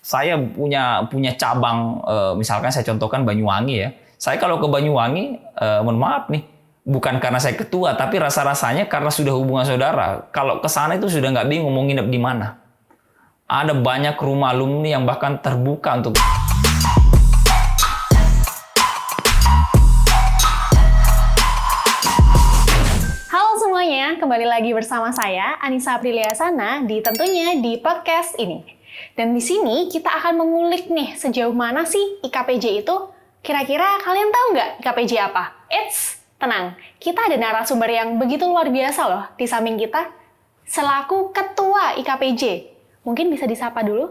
Saya punya cabang, misalkan saya contohkan Banyuwangi ya. Saya kalau ke Banyuwangi, mohon maaf nih, bukan karena saya ketua, tapi rasa-rasanya karena sudah hubungan saudara. Kalau ke sana itu sudah nggak bingung mau nginep di mana. Ada banyak rumah alumni yang bahkan terbuka untuk... Halo semuanya, kembali lagi bersama saya Anissa Apriliasana tentunya di podcast ini. Dan di sini kita akan mengulik nih sejauh mana sih IKPJ itu. Kira-kira kalian tahu nggak IKPJ apa? Eits, tenang, kita ada narasumber yang begitu luar biasa loh di samping kita. Selaku Ketua IKPJ, mungkin bisa disapa dulu?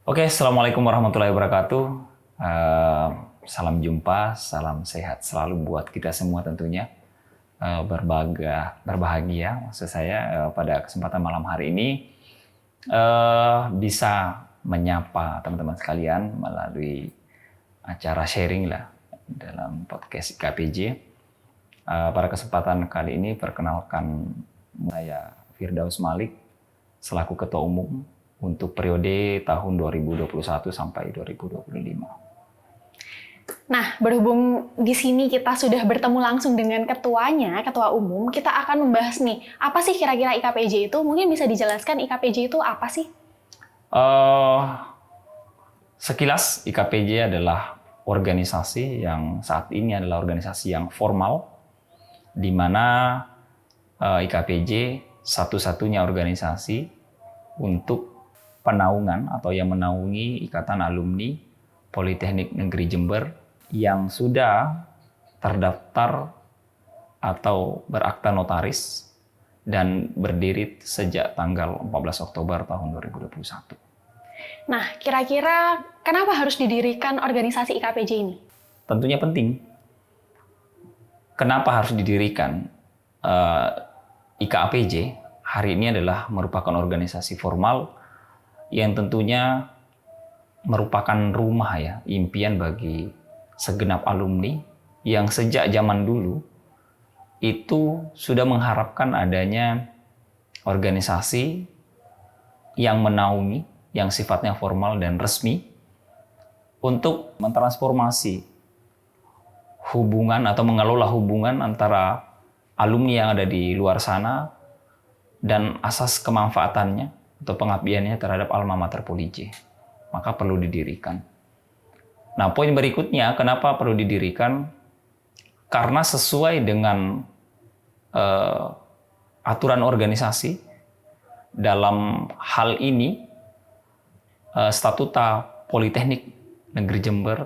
Oke, Assalamualaikum warahmatullahi wabarakatuh. Salam jumpa, salam sehat selalu buat kita semua tentunya. Berbahagia maksud saya pada kesempatan malam hari ini bisa menyapa teman-teman sekalian melalui acara sharing lah dalam podcast IKPJ. Pada kesempatan kali ini perkenalkan saya Firdaus Malik selaku Ketua Umum untuk periode tahun 2021 sampai 2025. Nah, berhubung di sini kita sudah bertemu langsung dengan ketuanya, ketua umum, kita akan membahas nih, apa sih kira-kira IKPJ itu? Mungkin bisa dijelaskan IKPJ itu apa sih? Sekilas IKPJ adalah organisasi yang saat ini adalah organisasi yang formal, di mana IKPJ satu-satunya organisasi untuk penaungan atau yang menaungi Ikatan Alumni Politeknik Negeri Jember yang sudah terdaftar atau berakta notaris dan berdiri sejak tanggal 14 Oktober tahun 2021. Nah, kira-kira kenapa harus didirikan organisasi IKPJ ini? Tentunya penting. Kenapa harus didirikan? IKPJ hari ini adalah merupakan organisasi formal yang tentunya merupakan rumah ya, impian bagi segenap alumni yang sejak zaman dulu itu sudah mengharapkan adanya organisasi yang menaungi, yang sifatnya formal dan resmi untuk mentransformasi hubungan atau mengelola hubungan antara alumni yang ada di luar sana dan asas kemanfaatannya atau pengabdiannya terhadap alma mater Polij. Maka perlu didirikan. Nah, poin berikutnya, kenapa perlu didirikan? Karena sesuai dengan aturan organisasi, dalam hal ini, Statuta Politeknik Negeri Jember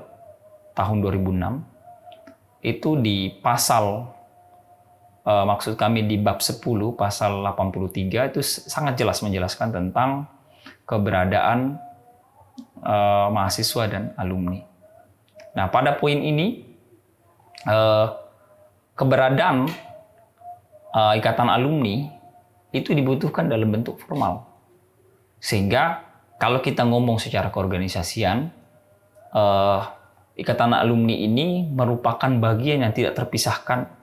tahun 2006, itu di pasal, maksud kami di bab 10, pasal 83, itu sangat jelas menjelaskan tentang keberadaan mahasiswa dan alumni. Nah, pada poin ini keberadaan ikatan alumni itu dibutuhkan dalam bentuk formal. Sehingga kalau kita ngomong secara keorganisasian, ikatan alumni ini merupakan bagian yang tidak terpisahkan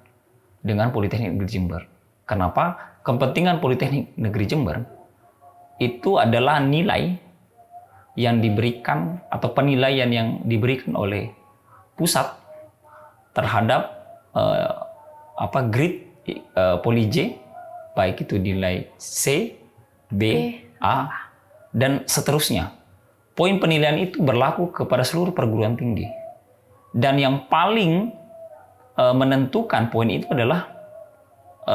dengan Politeknik Negeri Jember. Kenapa? Kepentingan Politeknik Negeri Jember itu adalah nilai yang diberikan atau penilaian yang diberikan oleh pusat terhadap grade Polij, baik itu nilai C, B, A, dan seterusnya. Poin penilaian itu berlaku kepada seluruh perguruan tinggi. Dan yang paling menentukan poin itu adalah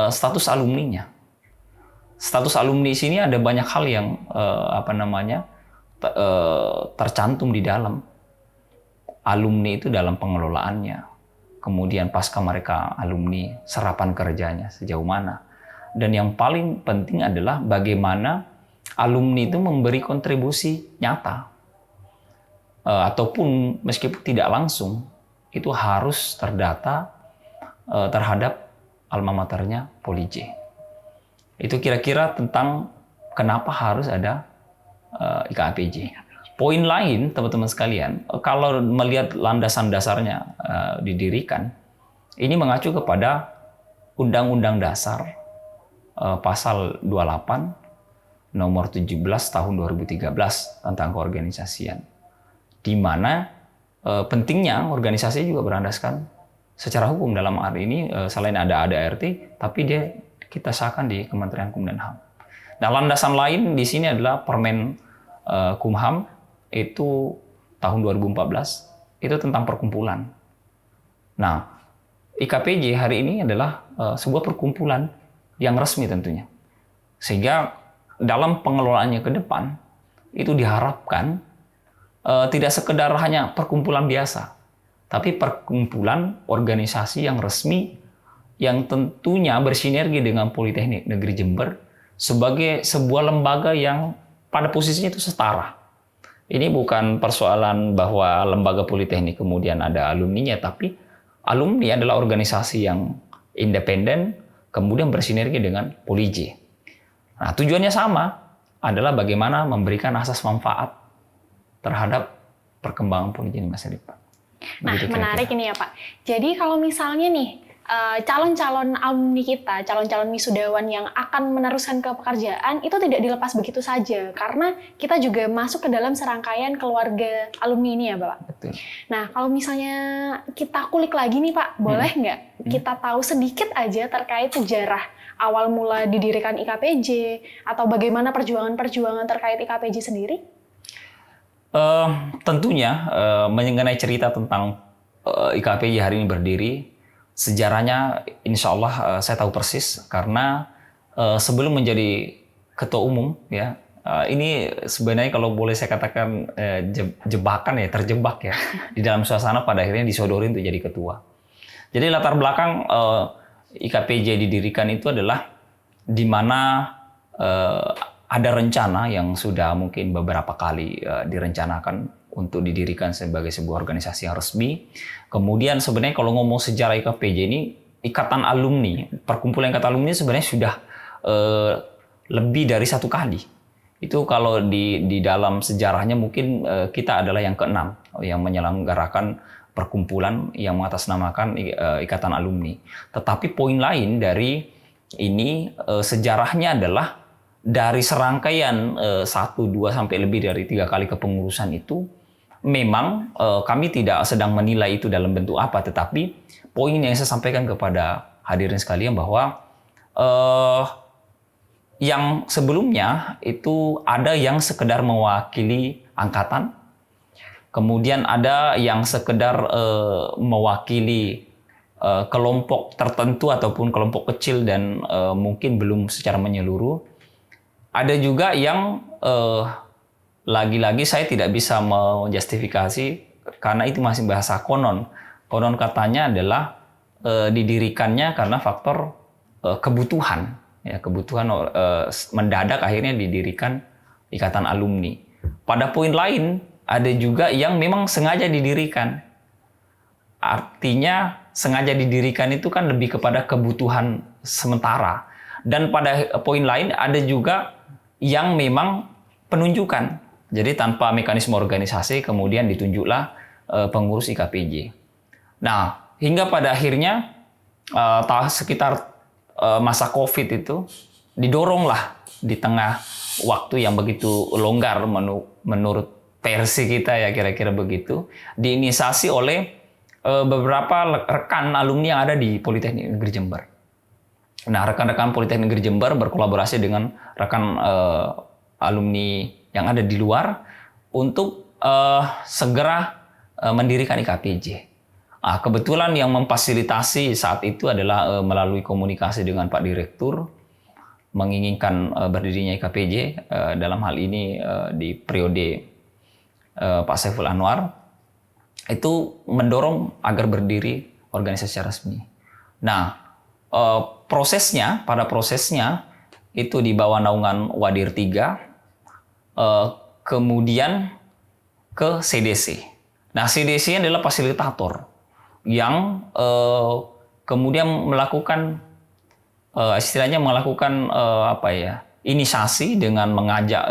status alumninya. Status alumni di sini ada banyak hal yang tercantum di dalam. Alumni itu dalam pengelolaannya, kemudian pasca mereka alumni, serapan kerjanya sejauh mana, dan yang paling penting adalah bagaimana alumni itu memberi kontribusi nyata, ataupun meskipun tidak langsung, itu harus terdata terhadap alma maternya Polij. Itu kira-kira tentang kenapa harus ada IKPJ. Poin lain, teman-teman sekalian, kalau melihat landasan dasarnya didirikan, ini mengacu kepada Undang-Undang Dasar pasal 28 nomor 17 tahun 2013 tentang keorganisasian. Di mana pentingnya organisasi juga berlandaskan secara hukum. Dalam hari ini selain ada ADART, tapi kita sahkan di Kementerian Hukum dan HAM. Nah, landasan lain di sini adalah Permen Kumham itu tahun 2014, itu tentang perkumpulan. Nah, IKPJ hari ini adalah sebuah perkumpulan yang resmi tentunya. Sehingga dalam pengelolaannya ke depan, itu diharapkan tidak sekedar hanya perkumpulan biasa, tapi perkumpulan organisasi yang resmi yang tentunya bersinergi dengan Politeknik Negeri Jember sebagai sebuah lembaga yang pada posisinya itu setara. Ini bukan persoalan bahwa lembaga politeknik kemudian ada alumninya, tapi alumni adalah organisasi yang independen, kemudian bersinergi dengan Polij. Nah, tujuannya sama, adalah bagaimana memberikan asas manfaat terhadap perkembangan Polij di masa depan. Nah, Begitu menarik kira-kira. ini ya Pak. Jadi kalau misalnya nih, calon-calon alumni kita, calon-calon wisudawan yang akan meneruskan ke pekerjaan, itu tidak dilepas begitu saja. Karena kita juga masuk ke dalam serangkaian keluarga alumni ini ya Bapak. Betul. Nah, kalau misalnya kita kulik lagi nih Pak, boleh nggak kita tahu sedikit aja terkait sejarah awal mula didirikan IKPJ, atau bagaimana perjuangan-perjuangan terkait IKPJ sendiri? Tentunya mengenai cerita tentang IKPJ hari ini berdiri, sejarahnya insya Allah saya tahu persis karena sebelum menjadi ketua umum ya, ini sebenarnya kalau boleh saya katakan jebakan ya, terjebak ya di dalam suasana pada akhirnya disodorin untuk jadi ketua. Jadi latar belakang IKPJ didirikan itu adalah di mana ada rencana yang sudah mungkin beberapa kali direncanakan untuk didirikan sebagai sebuah organisasi yang resmi. Kemudian sebenarnya kalau ngomong sejarah IKPJ ini, ikatan alumni, perkumpulan ikatan alumni sebenarnya sudah lebih dari satu kali. Itu kalau di dalam sejarahnya mungkin kita adalah yang ke-6 yang menyelenggarakan perkumpulan yang mengatasnamakan ikatan alumni. Tetapi poin lain dari ini sejarahnya adalah dari serangkaian 1, 2 sampai lebih dari 3 kali kepengurusan itu, memang kami tidak sedang menilai itu dalam bentuk apa, tetapi poin yang saya sampaikan kepada hadirin sekalian bahwa yang sebelumnya itu ada yang sekedar mewakili angkatan, kemudian ada yang sekedar mewakili kelompok tertentu ataupun kelompok kecil dan mungkin belum secara menyeluruh. Ada juga yang lagi-lagi saya tidak bisa menjustifikasi karena itu masih bahasa konon. Konon katanya adalah didirikannya karena faktor kebutuhan. Ya, kebutuhan mendadak akhirnya didirikan ikatan alumni. Pada poin lain ada juga yang memang sengaja didirikan. Artinya sengaja didirikan itu kan lebih kepada kebutuhan sementara. Dan pada poin lain ada juga yang memang penunjukan. Jadi tanpa mekanisme organisasi kemudian ditunjuklah pengurus IKPJ. Nah, hingga pada akhirnya sekitar masa COVID itu didoronglah di tengah waktu yang begitu longgar menurut versi kita ya kira-kira begitu, diinisiasi oleh beberapa rekan alumni yang ada di Politeknik Negeri Jember. Nah, rekan-rekan Politeknik Negeri Jember berkolaborasi dengan rekan alumni yang ada di luar untuk segera mendirikan IKPJ. Nah, kebetulan yang memfasilitasi saat itu adalah melalui komunikasi dengan Pak Direktur menginginkan berdirinya IKPJ dalam hal ini di periode Pak Saiful Anwar itu mendorong agar berdiri organisasi resmi. Nah, pada prosesnya itu di bawah naungan Wadir 3, kemudian ke CDC. Nah, CDC adalah fasilitator yang kemudian melakukan istilahnya melakukan inisiasi dengan mengajak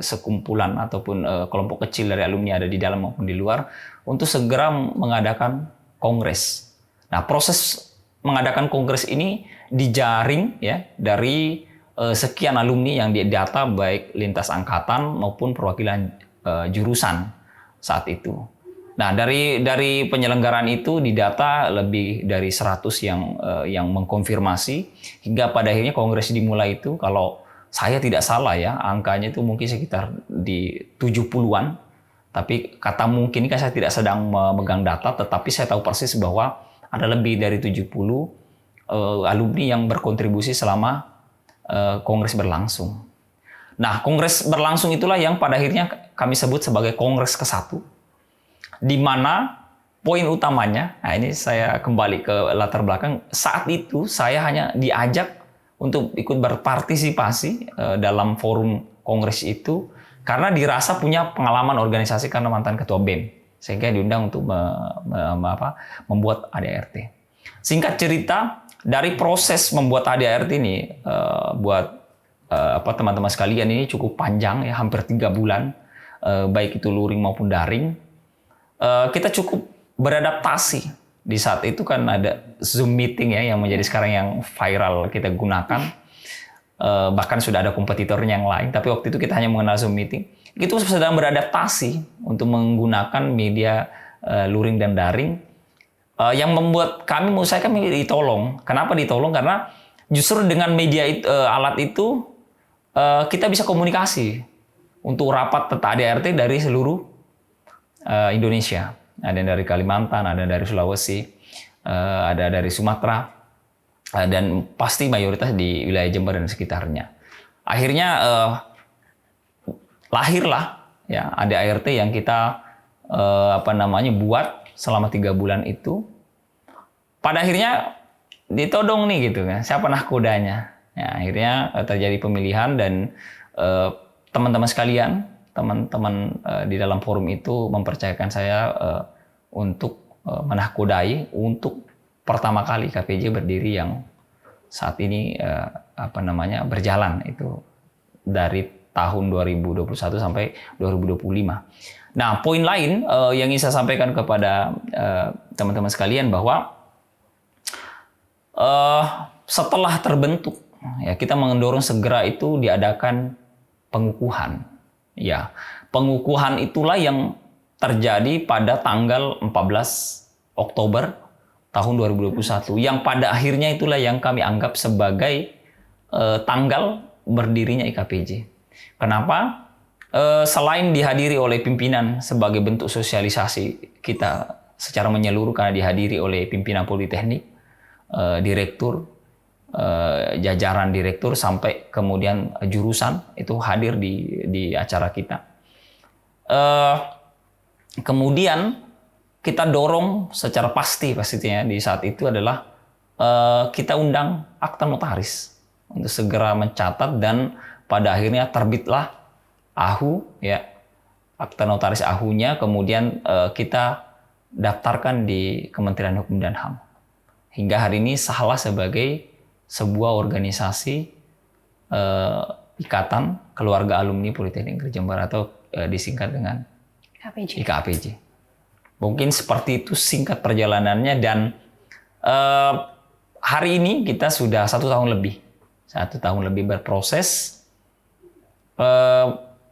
sekumpulan ataupun kelompok kecil dari alumni ada di dalam maupun di luar untuk segera mengadakan kongres. Nah, proses mengadakan kongres ini dijaring ya dari sekian alumni yang didata baik lintas angkatan maupun perwakilan jurusan saat itu. Nah, dari penyelenggaraan itu didata lebih dari 100 yang mengkonfirmasi hingga pada akhirnya kongres dimulai itu, kalau saya tidak salah ya, angkanya itu mungkin sekitar di 70-an. Tapi kata mungkin kan saya tidak sedang memegang data, tetapi saya tahu persis bahwa ada lebih dari 70 alumni yang berkontribusi selama kongres berlangsung. Nah, kongres berlangsung itulah yang pada akhirnya kami sebut sebagai kongres ke-1. Di mana poin utamanya, nah ini saya kembali ke latar belakang, saat itu saya hanya diajak untuk ikut berpartisipasi dalam forum kongres itu karena dirasa punya pengalaman organisasi karena mantan ketua BEM, sehingga diundang untuk membuat ADART. Singkat cerita, dari proses membuat ADART ini buat teman-teman sekalian ini cukup panjang ya, hampir 3 bulan, baik itu luring maupun daring. Kita cukup beradaptasi. Di saat itu kan ada Zoom meeting ya yang menjadi sekarang yang viral kita gunakan. Bahkan sudah ada kompetitornya yang lain, tapi waktu itu kita hanya mengenal Zoom meeting. Itu sedang beradaptasi untuk menggunakan media luring dan daring. Yang membuat menurut saya kami ditolong. Kenapa ditolong? Karena justru dengan media alat itu kita bisa komunikasi untuk rapat tentang ADART dari seluruh Indonesia. Ada yang dari Kalimantan, ada dari Sulawesi, ada dari Sumatera, dan pasti mayoritas di wilayah Jember dan sekitarnya. Akhirnya lahirlah ya ADART yang kita buat selama 3 bulan itu. Pada akhirnya ditodong nih gitu kan, siapa nahkodanya. Ya, akhirnya terjadi pemilihan dan teman-teman sekalian, teman-teman di dalam forum itu mempercayakan saya untuk menahkodai untuk pertama kali IKPJ berdiri yang saat ini berjalan itu dari tahun 2021 sampai 2025. Nah, poin lain yang ingin saya sampaikan kepada teman-teman sekalian bahwa setelah terbentuk ya kita mendorong segera itu diadakan pengukuhan. Ya, pengukuhan itulah yang terjadi pada tanggal 14 Oktober tahun 2021 yang pada akhirnya itulah yang kami anggap sebagai tanggal berdirinya IKPJ. Kenapa? Selain dihadiri oleh pimpinan sebagai bentuk sosialisasi kita secara menyeluruh karena dihadiri oleh pimpinan Politeknik, direktur, jajaran direktur sampai kemudian jurusan itu hadir di acara kita. Kemudian kita dorong secara pastinya di saat itu adalah kita undang akta notaris untuk segera mencatat dan pada akhirnya terbitlah AHU ya, akta notaris AHU-nya, kemudian kita daftarkan di Kementerian Hukum dan HAM. Hingga hari ini sahlah sebagai sebuah organisasi Ikatan Keluarga Alumni Politeknik Negeri Jember atau disingkat dengan IKPJ. Mungkin seperti itu singkat perjalanannya dan hari ini kita sudah 1 tahun lebih berproses,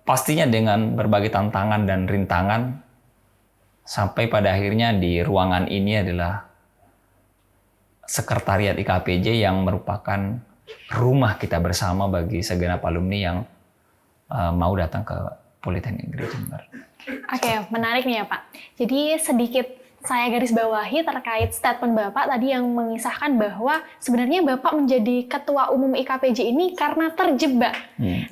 pastinya dengan berbagai tantangan dan rintangan sampai pada akhirnya di ruangan ini adalah Sekretariat IKPJ yang merupakan rumah kita bersama bagi segenap alumni yang mau datang ke Politeknik Negeri Jember. Oke, menarik nih ya Pak. Jadi sedikit saya garis bawahi terkait statement Bapak tadi yang mengisahkan bahwa sebenarnya Bapak menjadi Ketua Umum IKPJ ini karena terjebak.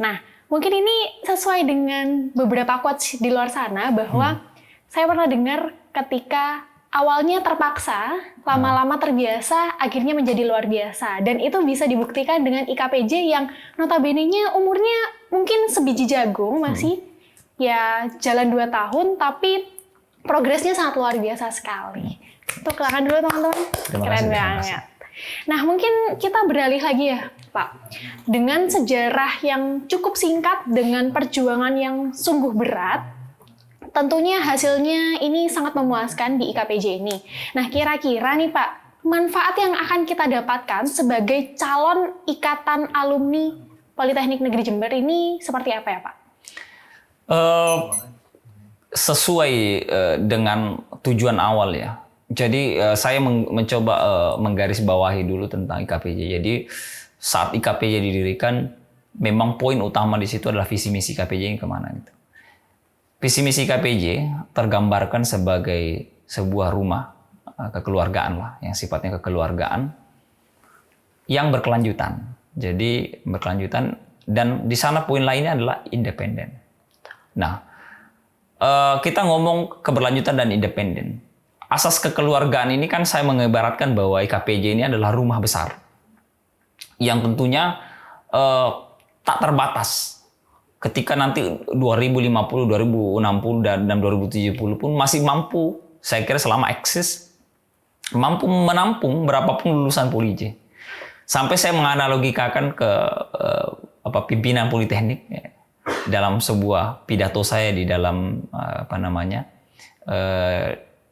Nah, mungkin ini sesuai dengan beberapa quotes di luar sana bahwa saya pernah dengar ketika awalnya terpaksa, lama-lama terbiasa, akhirnya menjadi luar biasa. Dan itu bisa dibuktikan dengan IKPJ yang notabene-nya umurnya mungkin sebiji jagung, masih ya jalan 2 tahun, tapi progresnya sangat luar biasa sekali. Tuh, silakan dulu teman-teman. Keren banget. Nah, mungkin kita beralih lagi ya, Pak. Dengan sejarah yang cukup singkat, dengan perjuangan yang sungguh berat, tentunya hasilnya ini sangat memuaskan di IKPJ ini. Nah, kira-kira nih Pak, manfaat yang akan kita dapatkan sebagai calon ikatan alumni Politeknik Negeri Jember ini seperti apa ya Pak? Eh, Sesuai dengan tujuan awal ya. Jadi saya mencoba menggarisbawahi dulu tentang IKPJ. Jadi saat IKPJ didirikan, memang poin utama di situ adalah visi misi IKPJ ini kemana gitu. Visi misi IKPJ tergambarkan sebagai sebuah rumah kekeluargaan lah, yang sifatnya kekeluargaan yang berkelanjutan. Jadi berkelanjutan, dan di sana poin lainnya adalah independen. Nah, kita ngomong keberlanjutan dan independen. Asas kekeluargaan ini kan saya mengibaratkan bahwa IKPJ ini adalah rumah besar yang tentunya tak terbatas. Ketika nanti 2050, 2060, dan 2070 pun masih mampu, saya kira selama eksis, mampu menampung berapapun lulusan Polij. Sampai saya menganalogikakan ke pimpinan Politeknik ya, dalam sebuah pidato saya di dalam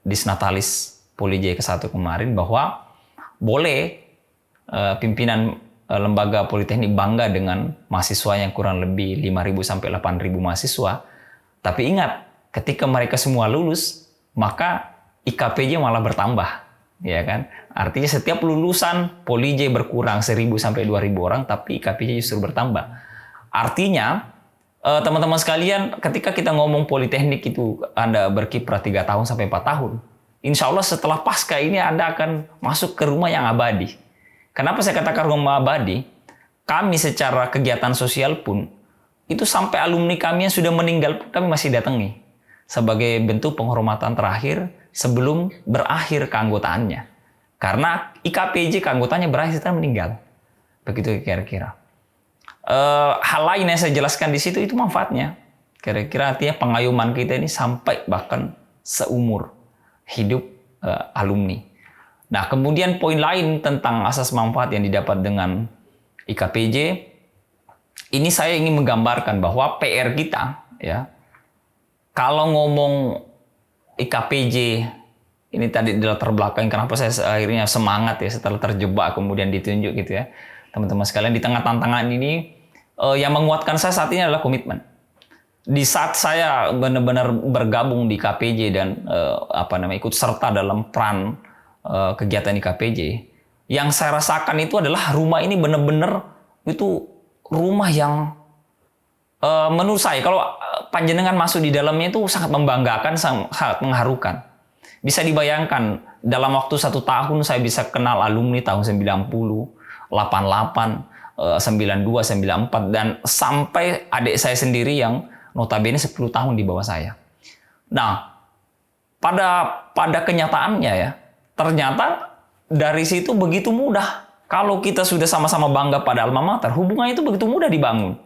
Disnatalis Polij ke-1 kemarin, bahwa boleh pimpinan lembaga Politeknik bangga dengan mahasiswa yang kurang lebih 5.000 sampai 8.000 mahasiswa, tapi ingat, ketika mereka semua lulus, maka IKPJ malah bertambah, ya kan? Artinya setiap lulusan Polij berkurang 1.000 sampai 2.000 orang, tapi IKPJ justru bertambah. Artinya, teman-teman sekalian, ketika kita ngomong Politeknik itu Anda berkiprah 3 tahun sampai 4 tahun, insya Allah setelah pasca ini Anda akan masuk ke rumah yang abadi. Kenapa saya katakan rumah abadi? Kami secara kegiatan sosial pun, itu sampai alumni kami yang sudah meninggal pun kami masih datangi. Sebagai bentuk penghormatan terakhir sebelum berakhir keanggotaannya. Karena IKPJ keanggotaannya berakhir setelah meninggal. Begitu kira-kira. Hal lain yang saya jelaskan di situ itu manfaatnya. Kira-kira artinya pengayuman kita ini sampai bahkan seumur hidup alumni. Nah, kemudian poin lain tentang asas manfaat yang didapat dengan IKPJ, ini saya ingin menggambarkan bahwa PR kita, ya, kalau ngomong IKPJ, ini tadi di latar belakang kenapa saya akhirnya semangat ya setelah terjebak kemudian ditunjuk gitu ya. Teman-teman sekalian, di tengah tantangan ini, yang menguatkan saya saat ini adalah komitmen. Di saat saya benar-benar bergabung di IKPJ dan ikut serta dalam peran kegiatan IKPJ, yang saya rasakan itu adalah rumah ini benar-benar itu rumah yang menurut saya kalau panjenengan masuk di dalamnya itu sangat membanggakan, sangat mengharukan. Bisa dibayangkan dalam waktu 1 tahun saya bisa kenal alumni tahun 90, 88, 92, 94, dan sampai adik saya sendiri yang notabene 10 tahun di bawah saya. Nah, pada kenyataannya ya, ternyata dari situ begitu mudah. Kalau kita sudah sama-sama bangga pada alma mater, hubungannya itu begitu mudah dibangun.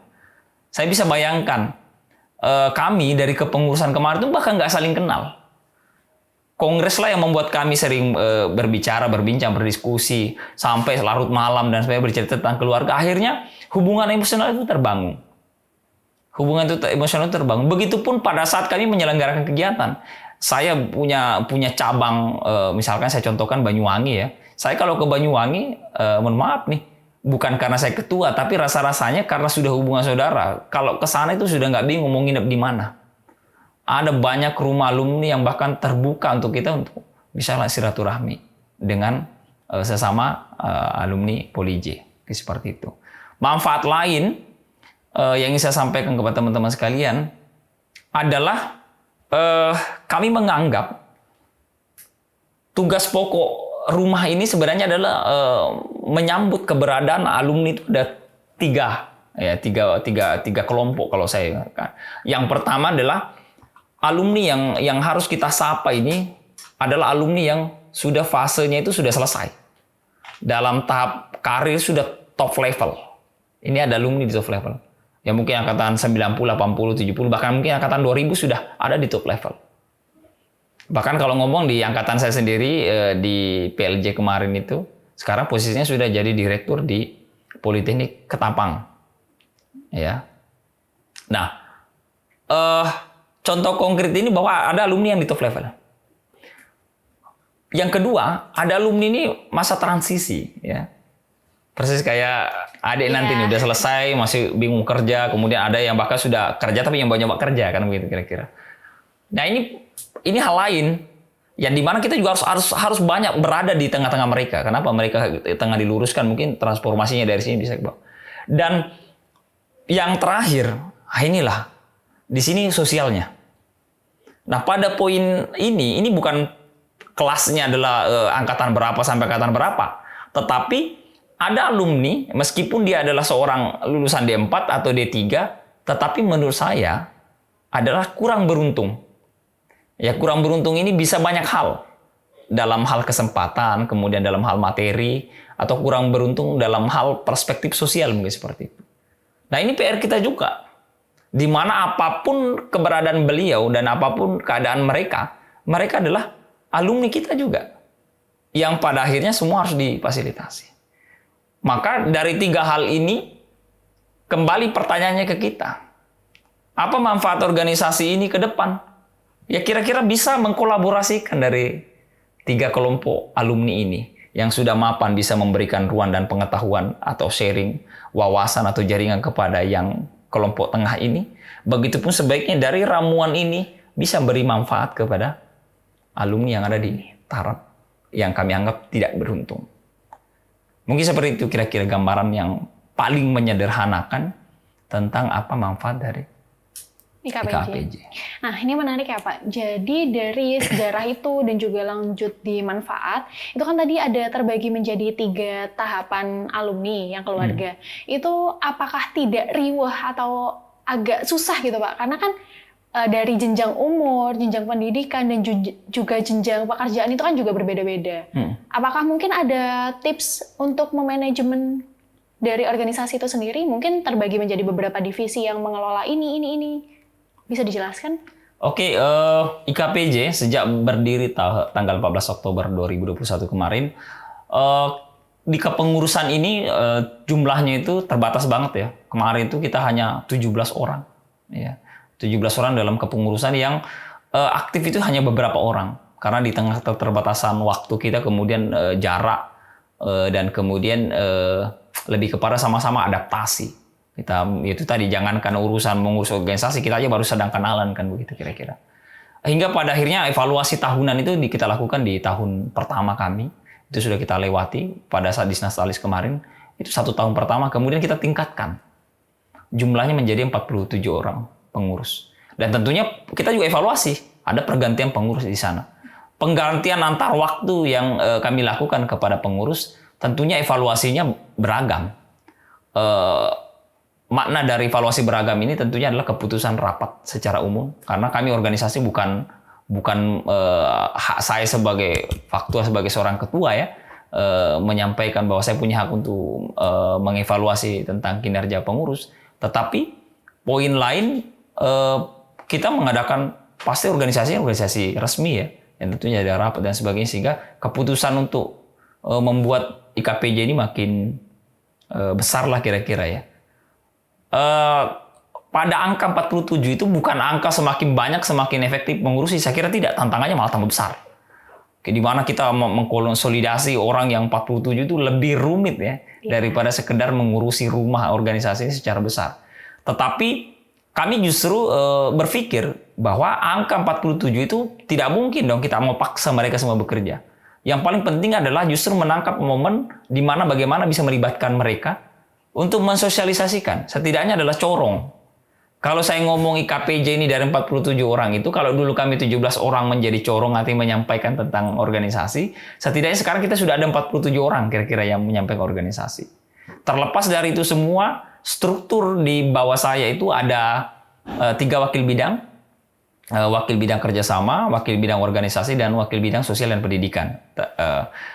Saya bisa bayangkan, kami dari kepengurusan kemarin itu bahkan nggak saling kenal. Kongres lah yang membuat kami sering berbicara, berbincang, berdiskusi, sampai larut malam dan sampai bercerita tentang keluarga. Akhirnya hubungan emosional itu terbangun. Begitupun pada saat kami menyelenggarakan kegiatan. Saya punya cabang, misalkan saya contohkan Banyuwangi ya. Saya kalau ke Banyuwangi, mohon maaf nih, bukan karena saya ketua, tapi rasa-rasanya karena sudah hubungan saudara. Kalau ke sana itu sudah nggak bingung mau nginep di mana. Ada banyak rumah alumni yang bahkan terbuka untuk kita untuk bisa silaturahmi dengan sesama alumni Polij. Seperti itu. Manfaat lain yang ingin saya sampaikan kepada teman-teman sekalian adalah kami menganggap tugas pokok rumah ini sebenarnya adalah menyambut keberadaan alumni itu ada tiga kelompok kalau saya katakan. Yang pertama adalah alumni yang harus kita sapa ini adalah alumni yang sudah fasenya itu sudah selesai. Dalam tahap karir sudah top level. Ini ada alumni di top level. Ya mungkin angkatan 90, 80, 70, bahkan mungkin angkatan 2000 sudah ada di top level. Bahkan kalau ngomong di angkatan saya sendiri, di PLJ kemarin itu, sekarang posisinya sudah jadi direktur di Politeknik Ketapang. Ya. Nah, contoh konkret ini bahwa ada alumni yang di top level. Yang kedua, ada alumni ini masa transisi. Ya. Persis kayak adik nanti Iya. nih udah selesai masih bingung kerja, kemudian ada yang bahkan sudah kerja tapi yang banyak kerja kan begitu kira-kira. Nah ini hal lain yang dimana kita juga harus banyak berada di tengah-tengah mereka. Kenapa mereka tengah diluruskan mungkin transformasinya dari sini bisa bang. Dan yang terakhir inilah di sini sosialnya. Nah pada poin ini bukan kelasnya adalah angkatan berapa sampai angkatan berapa, tetapi ada alumni, meskipun dia adalah seorang lulusan D4 atau D3, tetapi menurut saya adalah kurang beruntung. Ya kurang beruntung ini bisa banyak hal. Dalam hal kesempatan, kemudian dalam hal materi, atau kurang beruntung dalam hal perspektif sosial mungkin seperti itu. Nah ini PR kita juga. Di mana apapun keberadaan beliau dan apapun keadaan mereka adalah alumni kita juga. Yang pada akhirnya semua harus difasilitasi. Maka dari 3 hal ini, kembali pertanyaannya ke kita. Apa manfaat organisasi ini ke depan? Ya kira-kira bisa mengkolaborasikan dari 3 kelompok alumni ini. Yang sudah mapan bisa memberikan ruang dan pengetahuan atau sharing wawasan atau jaringan kepada yang kelompok tengah ini. Begitupun sebaiknya dari ramuan ini bisa beri manfaat kepada alumni yang ada di taraf yang kami anggap tidak beruntung. Mungkin seperti itu kira-kira gambaran yang paling menyederhanakan tentang apa manfaat dari IKPJ. Nah, ini menarik ya Pak. Jadi dari sejarah itu dan juga lanjut di manfaat, itu kan tadi ada terbagi menjadi 3 tahapan alumni yang keluarga. Itu apakah tidak riweh atau agak susah gitu Pak? Karena kan dari jenjang umur, jenjang pendidikan, dan juga jenjang pekerjaan itu kan juga berbeda-beda. Apakah mungkin ada tips untuk memanajemen dari organisasi itu sendiri? Mungkin terbagi menjadi beberapa divisi yang mengelola ini. Bisa dijelaskan? Oke, IKPJ sejak berdiri tanggal 14 Oktober 2021 kemarin, di kepengurusan ini jumlahnya itu terbatas banget ya. Kemarin itu kita hanya 17 orang. Ya. 17 orang dalam kepengurusan yang aktif itu hanya beberapa orang. Karena di tengah keterbatasan waktu kita, kemudian jarak, dan kemudian lebih kepada sama-sama adaptasi. Kita itu tadi jangankan urusan mengurus organisasi, kita aja baru sedang kenalan kan begitu kira-kira. Hingga pada akhirnya evaluasi tahunan itu kita lakukan di tahun pertama kami. Itu sudah kita lewati pada saat Disnastalis kemarin. Itu 1 tahun pertama, kemudian kita tingkatkan. Jumlahnya menjadi 47 orang pengurus. Dan tentunya kita juga evaluasi. Ada pergantian pengurus di sana. Penggantian antar waktu yang kami lakukan kepada pengurus, tentunya evaluasinya beragam. Makna dari evaluasi beragam ini tentunya adalah keputusan rapat secara umum, karena kami organisasi bukan hak saya sebagai faktual sebagai seorang ketua ya menyampaikan bahwa saya punya hak untuk mengevaluasi tentang kinerja pengurus, tetapi poin lain kita mengadakan pasti organisasi resmi ya, yang tentunya ada rapat dan sebagainya, sehingga keputusan untuk membuat IKPJ ini makin besar lah kira-kira ya. Pada angka 47 itu bukan angka semakin banyak semakin efektif mengurusi, saya kira tidak, tantangannya malah tambah besar. Di mana kita mengkonsolidasi orang yang 47 itu lebih rumit ya daripada sekedar mengurusi rumah organisasi ini secara besar. Tetapi kami justru berpikir bahwa angka 47 itu tidak mungkin dong kita mau paksa mereka semua bekerja. Yang paling penting adalah justru menangkap momen di mana bagaimana bisa melibatkan mereka untuk mensosialisasikan, setidaknya adalah corong. Kalau saya ngomong IKPJ ini dari 47 orang itu, kalau dulu kami 17 orang menjadi corong nanti menyampaikan tentang organisasi, setidaknya sekarang kita sudah ada 47 orang kira-kira yang menyampaikan organisasi. Terlepas dari itu semua, struktur di bawah saya itu ada 3 wakil bidang. Wakil bidang kerjasama, wakil bidang organisasi, dan wakil bidang sosial dan pendidikan.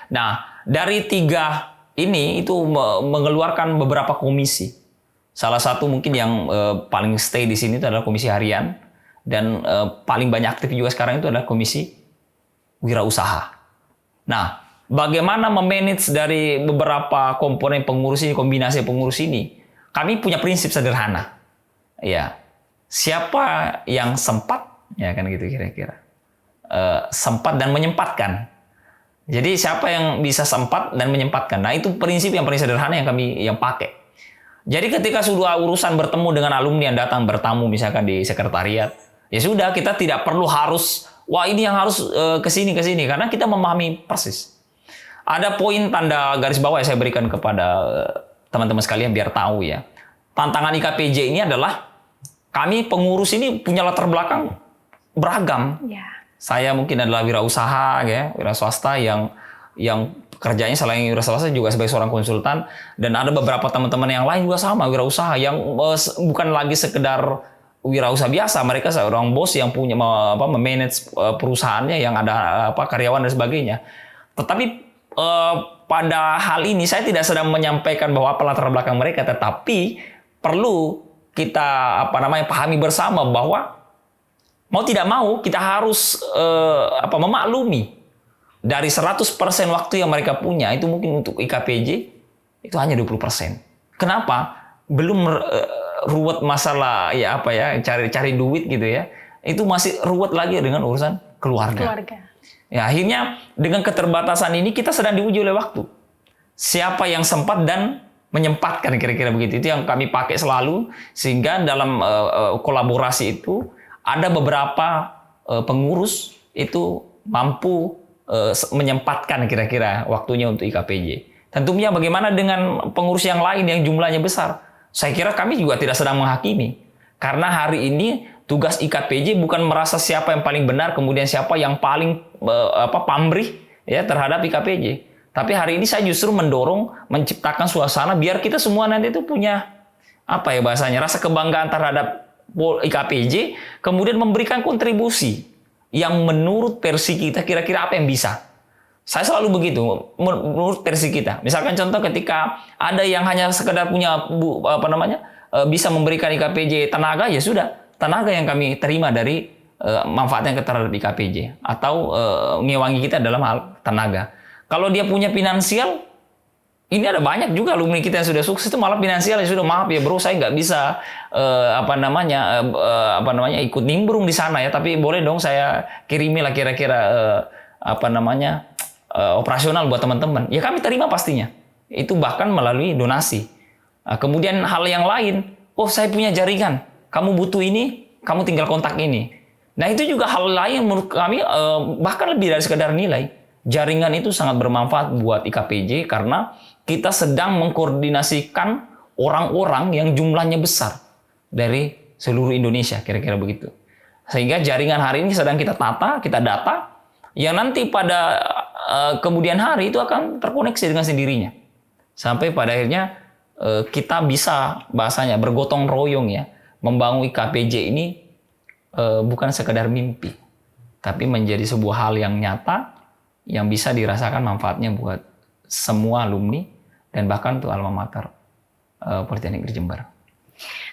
Nah, dari 3 ini itu mengeluarkan beberapa komisi. Salah satu mungkin yang paling stay di sini itu adalah komisi harian, dan paling banyak aktif juga sekarang itu adalah komisi wirausaha. Nah, bagaimana memanage dari beberapa komponen pengurus ini, kombinasi pengurus ini? Kami punya prinsip sederhana. Ya, siapa yang sempat, ya kan gitu kira-kira. Sempat dan menyempatkan. Jadi siapa yang bisa sempat dan menyempatkan. Nah, itu prinsip yang paling sederhana yang kami pakai. Jadi ketika sudah urusan bertemu dengan alumni yang datang bertamu misalkan di sekretariat, ya sudah, kita tidak perlu harus, wah ini yang harus ke sini karena kita memahami persis. Ada poin tanda garis bawah yang saya berikan kepada teman-teman sekalian biar tahu ya. Tantangan IKPJ ini adalah kami pengurus ini punya latar belakang beragam. Ya. Saya mungkin adalah wirausaha ya, wira swasta yang kerjanya selain wira swasta juga sebagai seorang konsultan, dan ada beberapa teman-teman yang lain juga sama wirausaha yang bukan lagi sekedar wirausaha biasa, mereka seorang bos yang punya memanage perusahaannya yang ada karyawan dan sebagainya. Tetapi pada hal ini saya tidak sedang menyampaikan bahwa apa latar belakang mereka, tetapi perlu kita pahami bersama bahwa mau tidak mau kita harus memaklumi dari 100% waktu yang mereka punya itu mungkin untuk IKPJ itu hanya 20%. Kenapa? Belum ruwet masalah cari duit gitu ya. Itu masih ruwet lagi dengan urusan keluarga. Ya, akhirnya dengan keterbatasan ini kita sedang diuji oleh waktu. Siapa yang sempat dan menyempatkan, kira-kira begitu. Itu yang kami pakai selalu, sehingga dalam kolaborasi itu ada beberapa pengurus itu mampu menyempatkan kira-kira waktunya untuk IKPJ. Tentunya bagaimana dengan pengurus yang lain yang jumlahnya besar? Saya kira kami juga tidak sedang menghakimi. Karena hari ini tugas IKPJ bukan merasa siapa yang paling benar, kemudian siapa yang paling pamrih ya terhadap IKPJ. Tapi hari ini saya justru mendorong menciptakan suasana biar kita semua nanti itu punya rasa kebanggaan terhadap IKPJ, kemudian memberikan kontribusi yang menurut versi kita kira-kira apa yang bisa. Saya selalu begitu, menurut versi kita. Misalkan contoh ketika ada yang hanya sekedar punya bisa memberikan IKPJ tenaga, ya sudah, tenaga yang kami terima dari manfaatnya terhadap IKPJ, atau ngewangi kita dalam hal tenaga. Kalau dia punya finansial, ini ada banyak juga alumni kita yang sudah sukses itu malah finansial ya sudah, maaf ya bro, saya nggak bisa ikut nimbrung di sana ya, tapi boleh dong saya kirimilah kira-kira operasional buat teman-teman. Ya kami terima pastinya. Itu bahkan melalui donasi. Nah, kemudian hal yang lain, oh saya punya jaringan, kamu butuh ini, kamu tinggal kontak ini. Nah itu juga hal lain menurut kami bahkan lebih dari sekedar nilai. Jaringan itu sangat bermanfaat buat IKPJ karena kita sedang mengkoordinasikan orang-orang yang jumlahnya besar dari seluruh Indonesia, kira-kira begitu. Sehingga jaringan hari ini sedang kita tata, kita data, yang nanti pada kemudian hari itu akan terkoneksi dengan sendirinya. Sampai pada akhirnya kita bisa bahasanya bergotong royong ya, membangun IKPJ ini bukan sekedar mimpi, tapi menjadi sebuah hal yang nyata, yang bisa dirasakan manfaatnya buat semua alumni dan bahkan untuk alma mater Politeknik Negeri Jember.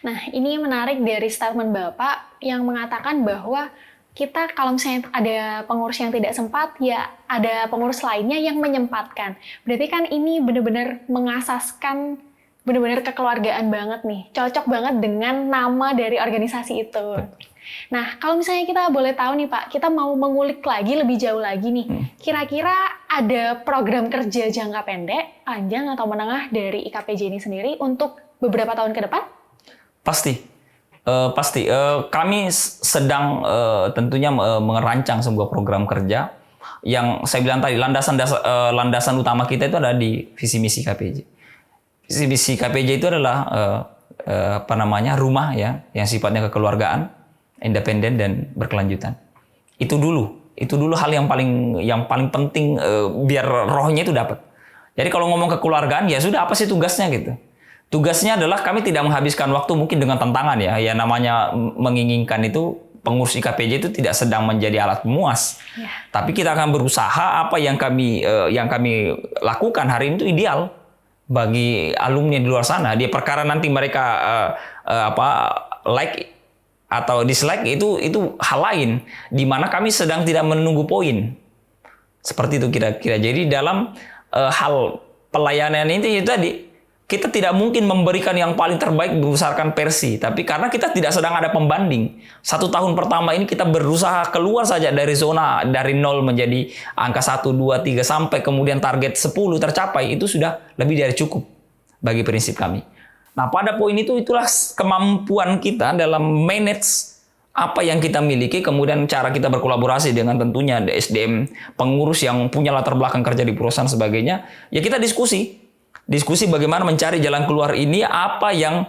Nah, ini menarik dari statement Bapak yang mengatakan bahwa kita kalau misalnya ada pengurus yang tidak sempat, ya ada pengurus lainnya yang menyempatkan. Berarti kan ini benar-benar mengasaskan benar-benar kekeluargaan banget nih. Cocok banget dengan nama dari organisasi itu. Nah, kalau misalnya kita boleh tahu nih Pak, kita mau mengulik lagi lebih jauh lagi nih. Kira-kira ada program kerja jangka pendek, panjang atau menengah dari IKPJ ini sendiri untuk beberapa tahun ke depan? Pasti. Kami sedang tentunya merancang sebuah program kerja yang saya bilang tadi landasan utama kita itu ada di visi misi KPJ. Visi misi KPJ itu adalah rumah ya yang sifatnya kekeluargaan, independen dan berkelanjutan. Itu dulu hal yang paling penting biar rohnya itu dapat. Jadi kalau ngomong kekeluargaan ya sudah, apa sih tugasnya gitu. Tugasnya adalah kami tidak menghabiskan waktu mungkin dengan tantangan ya. Ya namanya menginginkan itu, pengurus IKPJ itu tidak sedang menjadi alat pemuas. Ya. Tapi kita akan berusaha apa yang kami lakukan hari ini itu ideal bagi alumni di luar sana. Dia perkara nanti mereka like atau dislike itu hal lain, di mana kami sedang tidak menunggu poin. Seperti itu kira-kira. Jadi dalam hal pelayanan itu tadi, kita tidak mungkin memberikan yang paling terbaik berdasarkan versi. Tapi karena kita tidak sedang ada pembanding. 1 tahun pertama ini kita berusaha keluar saja dari zona dari 0 menjadi angka 1, 2, 3 sampai kemudian target 10 tercapai. Itu sudah lebih dari cukup bagi prinsip kami. Nah, pada poin itulah kemampuan kita dalam manage apa yang kita miliki, kemudian cara kita berkolaborasi dengan tentunya SDM pengurus yang punya latar belakang kerja di perusahaan sebagainya. Ya kita diskusi bagaimana mencari jalan keluar ini, apa yang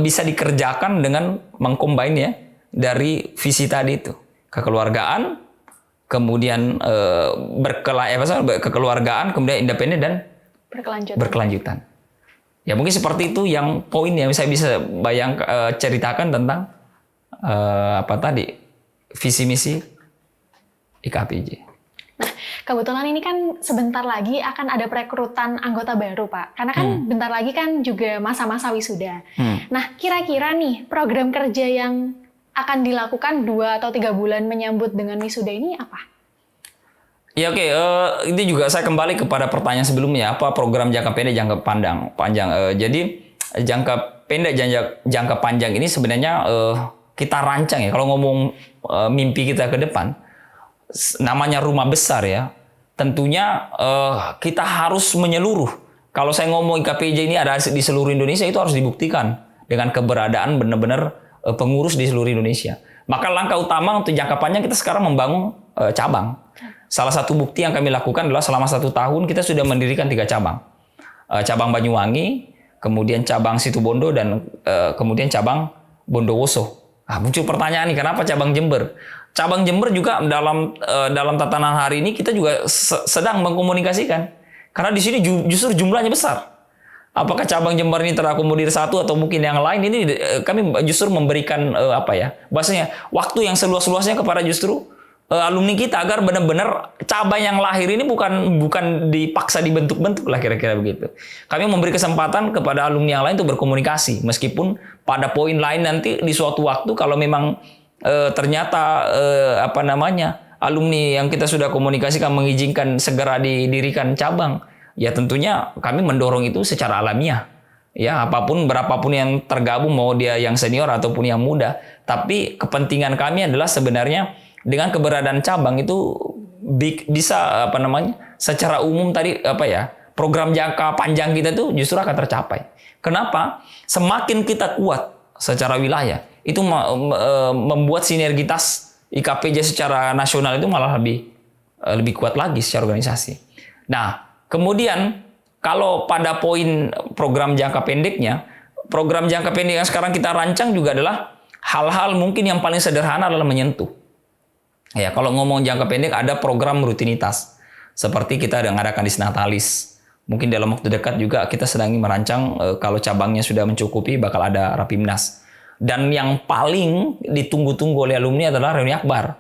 bisa dikerjakan dengan mengcombine ya dari visi tadi itu, kekeluargaan, kemudian kekeluargaan, kemudian independen dan berkelanjutan. Ya mungkin seperti itu yang poin yang saya bisa ceritakan tentang visi misi IKPJ. Nah, kebetulan ini kan sebentar lagi akan ada perekrutan anggota baru, Pak. Karena kan bentar lagi kan juga masa-masa wisuda. Nah, kira-kira nih program kerja yang akan dilakukan 2 atau 3 bulan menyambut dengan wisuda ini apa? Ya oke, ini juga saya kembali kepada pertanyaan sebelumnya, apa program jangka pendek, jangka panjang. Jadi jangka pendek, jangka panjang ini sebenarnya kita rancang ya. Kalau ngomong mimpi kita ke depan, namanya rumah besar ya, tentunya kita harus menyeluruh. Kalau saya ngomong IKPJ ini ada di seluruh Indonesia, itu harus dibuktikan dengan keberadaan benar-benar pengurus di seluruh Indonesia. Maka langkah utama untuk jangka panjang kita sekarang membangun cabang. Salah satu bukti yang kami lakukan adalah selama 1 tahun kita sudah mendirikan 3 cabang. Cabang Banyuwangi, kemudian cabang Situbondo, dan kemudian cabang Bondowoso. Muncul pertanyaan nih, kenapa cabang Jember? Cabang Jember juga dalam tatanan hari ini kita juga sedang mengkomunikasikan. Karena di sini justru jumlahnya besar. Apakah cabang Jember ini terakomodir 1 atau mungkin yang lain, ini kami justru memberikan bahasanya waktu yang seluas-luasnya kepada justru alumni kita agar benar-benar cabang yang lahir ini bukan dipaksa dibentuk-bentuk lah, kira-kira begitu. Kami memberi kesempatan kepada alumni yang lain untuk berkomunikasi, meskipun pada poin lain nanti di suatu waktu kalau memang ternyata alumni yang kita sudah komunikasikan mengizinkan segera didirikan cabang, ya tentunya kami mendorong itu secara alamiah. Ya, berapapun yang tergabung, mau dia yang senior ataupun yang muda, tapi kepentingan kami adalah sebenarnya dengan keberadaan cabang itu bisa secara umum tadi program jangka panjang kita itu justru akan tercapai. Kenapa? Semakin kita kuat secara wilayah, itu membuat sinergitas IKPJ secara nasional itu malah lebih kuat lagi secara organisasi. Nah, kemudian kalau pada poin program jangka pendeknya, program jangka pendek yang sekarang kita rancang juga adalah hal-hal mungkin yang paling sederhana adalah menyentuh. Ya, kalau ngomong jangka pendek ada program rutinitas. Seperti kita mengadakan disnatalis. Mungkin dalam waktu dekat juga kita sedang merancang kalau cabangnya sudah mencukupi bakal ada Rapimnas. Dan yang paling ditunggu-tunggu oleh alumni adalah reuni akbar.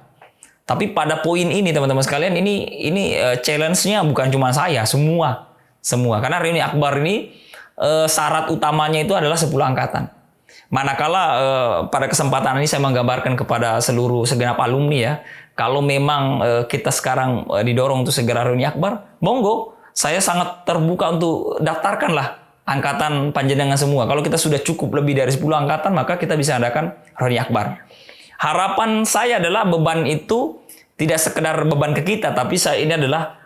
Tapi pada poin ini teman-teman sekalian, ini challenge-nya bukan cuma saya, semua. Karena reuni akbar ini syarat utamanya itu adalah 10 angkatan. Manakala pada kesempatan ini saya menggambarkan kepada segenap alumni ya, kalau memang kita sekarang didorong untuk segera reuni akbar, monggo, saya sangat terbuka untuk daftarkanlah angkatan panjenengan semua. Kalau kita sudah cukup lebih dari 10 angkatan, maka kita bisa adakan reuni akbar. Harapan saya adalah beban itu tidak sekedar beban ke kita, tapi ini adalah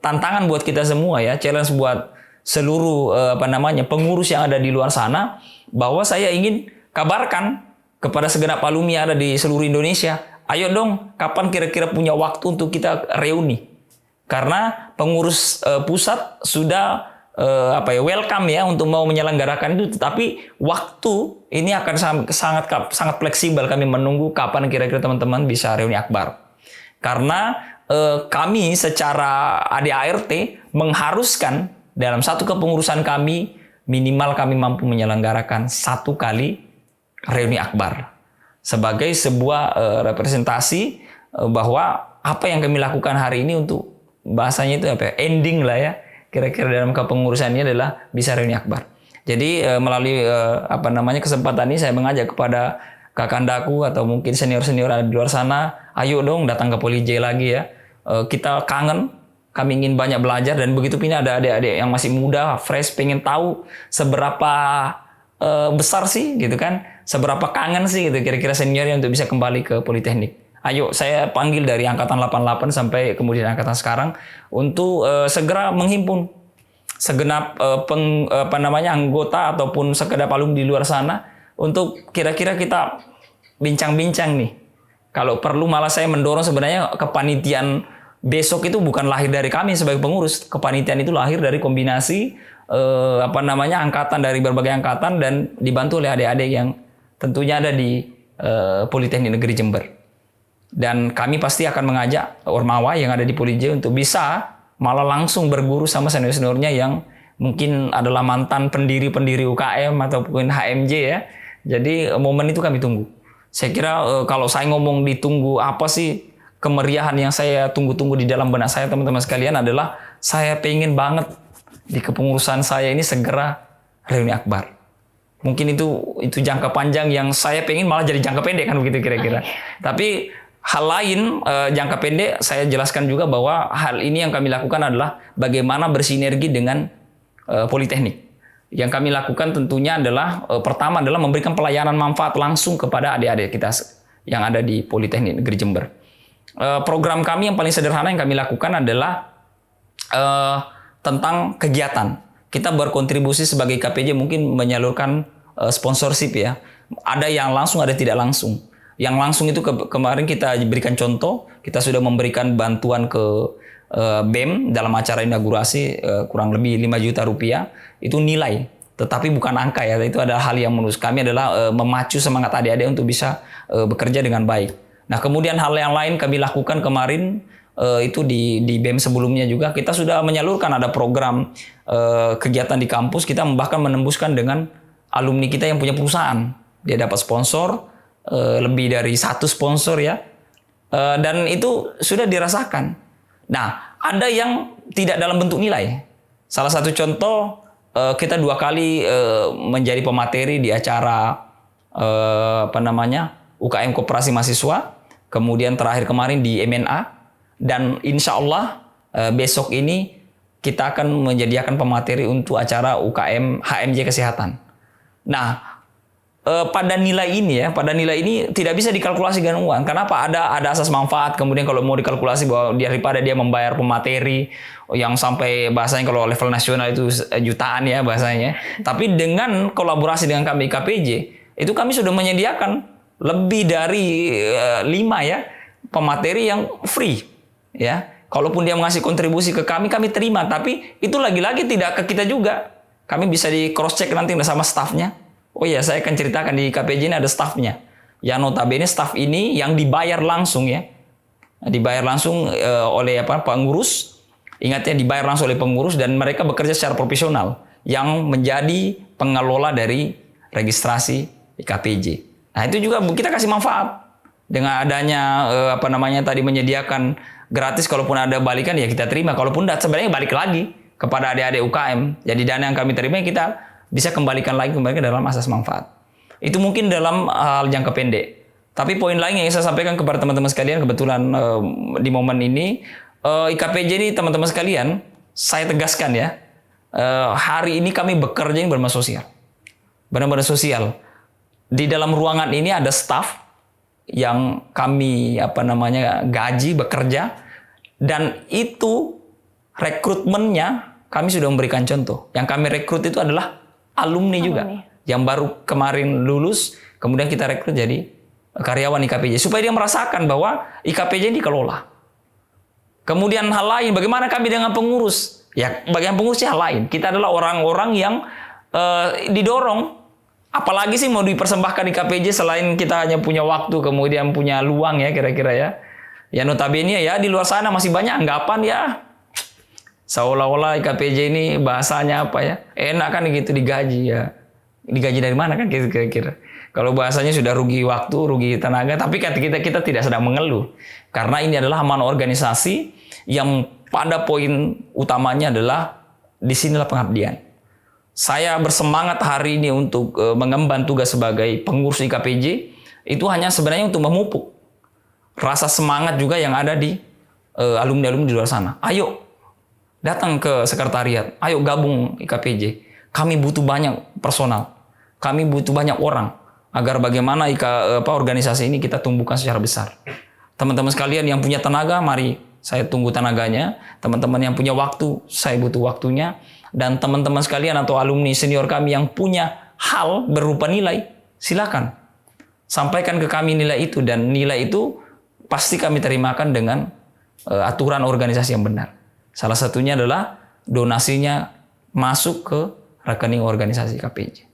tantangan buat kita semua ya, challenge buat seluruh pengurus yang ada di luar sana, bahwa saya ingin kabarkan kepada segenap alumni yang ada di seluruh Indonesia, ayo dong, kapan kira-kira punya waktu untuk kita reuni? Karena pengurus pusat sudah welcome ya untuk mau menyelenggarakan itu, tetapi waktu ini akan sangat fleksibel. Kami menunggu kapan kira-kira teman-teman bisa reuni akbar. Karena kami secara ADART mengharuskan dalam satu kepengurusan kami minimal kami mampu menyelenggarakan 1 kali reuni akbar sebagai sebuah representasi bahwa apa yang kami lakukan hari ini untuk bahasanya itu ending lah ya, kira-kira dalam kepengurusan ini adalah bisa reuni akbar. Jadi melalui kesempatan ini saya mengajak kepada kakandaku atau mungkin senior-senior ada di luar sana, ayo dong datang ke Poli J lagi ya. Kita kangen kami ingin banyak belajar, dan begitu pun ada adik-adik yang masih muda, fresh, pengen tahu seberapa besar sih gitu kan, seberapa kangen sih gitu kira-kira seniornya untuk bisa kembali ke Politeknik. Ayo, saya panggil dari angkatan 88 sampai kemudian angkatan sekarang untuk segera menghimpun segenap anggota ataupun sekedap alumni di luar sana untuk kira-kira kita bincang-bincang nih. Kalau perlu malah saya mendorong sebenarnya kepanitiaan besok itu bukan lahir dari kami sebagai pengurus. Kepanitiaan itu lahir dari kombinasi angkatan dari berbagai angkatan dan dibantu oleh adik-adik yang tentunya ada di Politeknik Negeri Jember. Dan kami pasti akan mengajak Ormawa yang ada di Polije untuk bisa malah langsung berguru sama senior-seniornya yang mungkin adalah mantan pendiri-pendiri UKM ataupun HMJ ya. Jadi momen itu kami tunggu. Saya kira kalau saya ngomong ditunggu apa sih kemeriahan yang saya tunggu-tunggu di dalam benak saya teman-teman sekalian adalah saya pengen banget di kepengurusan saya ini segera reuni akbar. Mungkin itu jangka panjang yang saya pengen malah jadi jangka pendek kan begitu kira-kira. Tapi hal lain jangka pendek saya jelaskan juga bahwa hal ini yang kami lakukan adalah bagaimana bersinergi dengan Politeknik. Yang kami lakukan tentunya adalah pertama adalah memberikan pelayanan manfaat langsung kepada adik-adik kita yang ada di Politeknik Negeri Jember. Program kami yang paling sederhana yang kami lakukan adalah tentang kegiatan. Kita berkontribusi sebagai KPJ mungkin menyalurkan sponsorship ya. Ada yang langsung, ada tidak langsung. Yang langsung itu kemarin kita berikan contoh, kita sudah memberikan bantuan ke BEM dalam acara inaugurasi kurang lebih 5 juta rupiah. Itu nilai, tetapi bukan angka ya. Itu adalah hal yang menurut kami adalah memacu semangat adik-adik untuk bisa bekerja dengan baik. Nah kemudian hal yang lain kami lakukan kemarin itu di BEM sebelumnya juga kita sudah menyalurkan ada program kegiatan di kampus. Kita bahkan menembuskan dengan alumni kita yang punya perusahaan. Dia dapat sponsor lebih dari 1 sponsor ya, dan itu sudah dirasakan. Nah ada yang tidak dalam bentuk nilai. Salah satu contoh kita 2 kali menjadi pemateri di acara UKM Koperasi Mahasiswa, kemudian terakhir kemarin di MNA, dan insya Allah besok ini kita akan menyediakan pemateri untuk acara UKM HMJ Kesehatan. Nah pada nilai ini tidak bisa dikalkulasi dengan uang. Kenapa? Ada asas manfaat. Kemudian kalau mau dikalkulasi bahwa daripada dia membayar pemateri yang sampai bahasanya kalau level nasional itu jutaan ya bahasanya. Tapi dengan kolaborasi dengan kami KPJ, itu kami sudah menyediakan lebih dari 5 ya pemateri yang free ya. Kalaupun dia mengasih kontribusi ke kami terima. Tapi itu lagi-lagi tidak ke kita juga. Kami bisa di cross check nanti sama stafnya. Oh iya, saya akan ceritakan di KPJ ini ada stafnya. Yang notabene staf ini yang dibayar langsung ya. Dibayar langsung oleh pengurus. Ingat ya, dibayar langsung oleh pengurus dan mereka bekerja secara profesional yang menjadi pengelola dari registrasi di KPJ. Nah, itu juga kita kasih manfaat. Dengan adanya tadi menyediakan gratis, kalaupun ada balikan ya kita terima. Kalaupun sebenarnya balik lagi kepada adik-adik UKM. Jadi dana yang kami terima kita bisa kembalikan dalam asas manfaat. Itu mungkin dalam hal jangka pendek. Tapi poin lain yang saya sampaikan kepada teman-teman sekalian, kebetulan di momen ini, IKPJ ini teman-teman sekalian, saya tegaskan ya, hari ini kami bekerja yang benar-benar sosial. Benar-benar sosial. Di dalam ruangan ini ada staf yang kami gaji bekerja, dan itu rekrutmennya kami sudah memberikan contoh. Yang kami rekrut itu adalah alumni juga yang baru kemarin lulus, kemudian kita rekrut jadi karyawan IKPJ supaya dia merasakan bahwa IKPJ ini dikelola. Kemudian hal lain, bagaimana kami dengan pengurus? Ya, bagian pengurus hal lain. Kita adalah orang-orang yang didorong. Apalagi sih mau dipersembahkan IKPJ selain kita hanya punya waktu, kemudian punya luang ya kira-kira ya. Ya notabene ya di luar sana masih banyak anggapan ya. Seolah-olah IKPJ ini bahasanya apa ya? Enak kan gitu digaji ya. Digaji dari mana kan kira-kira? Kalau bahasanya sudah rugi waktu, rugi tenaga, tapi kita tidak sedang mengeluh. Karena ini adalah amanah organisasi yang pada poin utamanya adalah disinilah pengabdian. Saya bersemangat hari ini untuk mengemban tugas sebagai pengurus IKPJ itu hanya sebenarnya untuk memupuk rasa semangat juga yang ada di alumni-alumni di luar sana. Ayo datang ke sekretariat, ayo gabung IKPJ. Kami butuh banyak personal, kami butuh banyak orang agar bagaimana organisasi ini kita tumbuhkan secara besar. Teman-teman sekalian yang punya tenaga, mari saya tunggu tenaganya. Teman-teman yang punya waktu, saya butuh waktunya. Dan teman-teman sekalian atau alumni senior kami yang punya hal berupa nilai, silakan sampaikan ke kami nilai itu, dan nilai itu pasti kami terimakan dengan aturan organisasi yang benar. Salah satunya adalah donasinya masuk ke rekening organisasi IKPJ.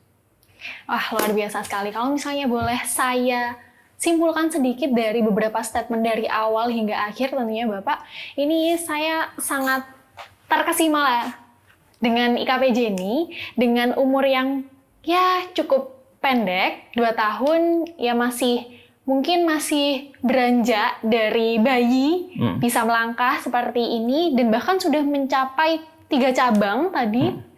Wah, luar biasa sekali. Kalau misalnya boleh saya simpulkan sedikit dari beberapa statement dari awal hingga akhir tentunya Bapak, ini saya sangat terkesima dengan IKPJ ini, dengan umur yang ya cukup pendek, 2 tahun, ya mungkin masih beranjak dari bayi, bisa melangkah seperti ini, dan bahkan sudah mencapai 3 cabang tadi.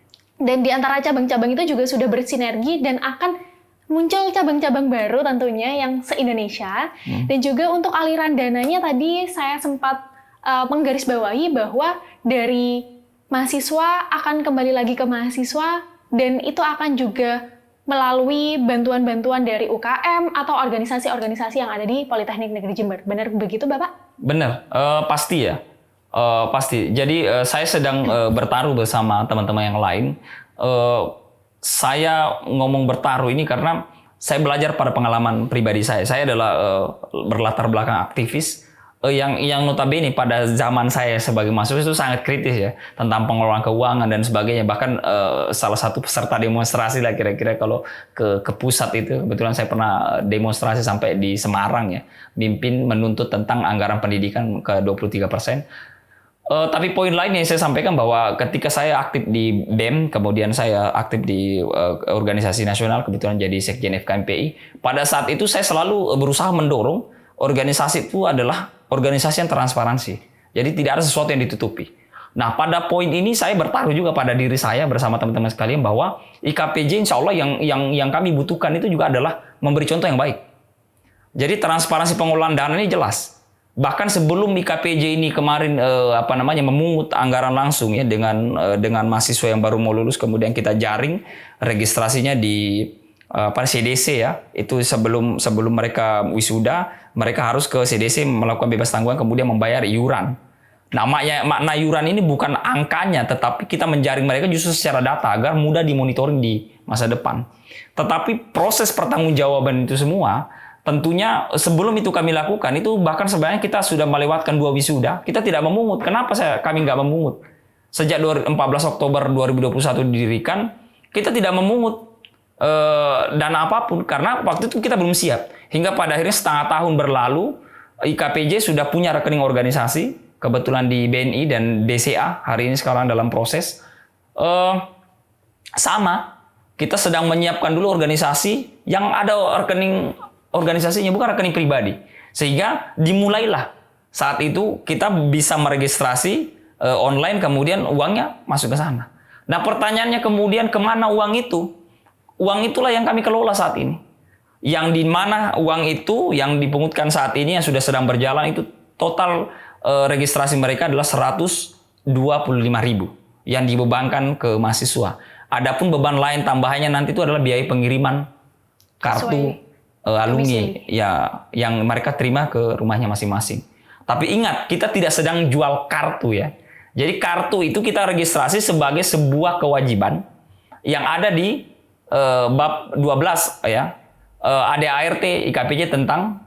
Dan di antara cabang-cabang itu juga sudah bersinergi dan akan muncul cabang-cabang baru tentunya yang se-Indonesia. Dan juga untuk aliran dananya tadi saya sempat menggarisbawahi bahwa dari mahasiswa akan kembali lagi ke mahasiswa, dan itu akan juga melalui bantuan-bantuan dari UKM atau organisasi-organisasi yang ada di Politeknik Negeri Jember. Benar begitu Bapak? Benar, pasti ya. Pasti. Jadi saya sedang bertaruh bersama teman-teman yang lain. Saya ngomong bertaruh ini karena saya belajar pada pengalaman pribadi saya. Saya adalah berlatar belakang aktivis yang notabene pada zaman saya sebagai mahasiswa itu sangat kritis ya tentang pengelolaan keuangan dan sebagainya. Bahkan salah satu peserta demonstrasi lah kira-kira kalau ke pusat itu. Kebetulan saya pernah demonstrasi sampai di Semarang ya. Mimpin menuntut tentang anggaran pendidikan ke 23%. Tapi poin lain yang saya sampaikan bahwa ketika saya aktif di BEM, kemudian saya aktif di organisasi nasional, kebetulan jadi Sekjen FKMPI, pada saat itu saya selalu berusaha mendorong organisasi itu adalah organisasi yang transparansi. Jadi tidak ada sesuatu yang ditutupi. Nah, pada poin ini saya bertaruh juga pada diri saya bersama teman-teman sekalian bahwa IKPJ insya Allah yang kami butuhkan itu juga adalah memberi contoh yang baik. Jadi transparansi pengelolaan dana ini jelas. Bahkan sebelum IKPJ ini kemarin memungut anggaran langsung ya dengan mahasiswa yang baru mau lulus, kemudian kita jaring registrasinya di CDC ya. Itu sebelum mereka wisuda, mereka harus ke CDC melakukan bebas tanggungan kemudian membayar iuran. Nah, makna iuran ini bukan angkanya, tetapi kita menjaring mereka justru secara data agar mudah dimonitoring di masa depan. Tetapi proses pertanggungjawaban itu semua tentunya sebelum itu kami lakukan, itu bahkan sebenarnya kita sudah melewatkan 2 wisuda, kita tidak memungut. Kenapa kami nggak memungut? Sejak 14 Oktober 2021 didirikan, kita tidak memungut dana apapun, karena waktu itu kita belum siap. Hingga pada akhirnya setengah tahun berlalu, IKPJ sudah punya rekening organisasi, kebetulan di BNI dan DCA, hari ini sekarang dalam proses. Sama, kita sedang menyiapkan dulu organisasi yang ada rekening organisasinya, bukan rekening pribadi. Sehingga dimulailah saat itu kita bisa meregistrasi online, kemudian uangnya masuk ke sana. Nah, pertanyaannya kemudian kemana uang itu? Uang itulah yang kami kelola saat ini. Yang di mana uang itu yang dipungutkan saat ini yang sudah sedang berjalan itu total registrasi mereka adalah 125.000 yang dibebankan ke mahasiswa. Adapun beban lain tambahannya nanti itu adalah biaya pengiriman kartu alumni ya yang mereka terima ke rumahnya masing-masing. Tapi ingat, kita tidak sedang jual kartu ya. Jadi kartu itu kita registrasi sebagai sebuah kewajiban yang ada di bab 12 ya. ADART IKPJ tentang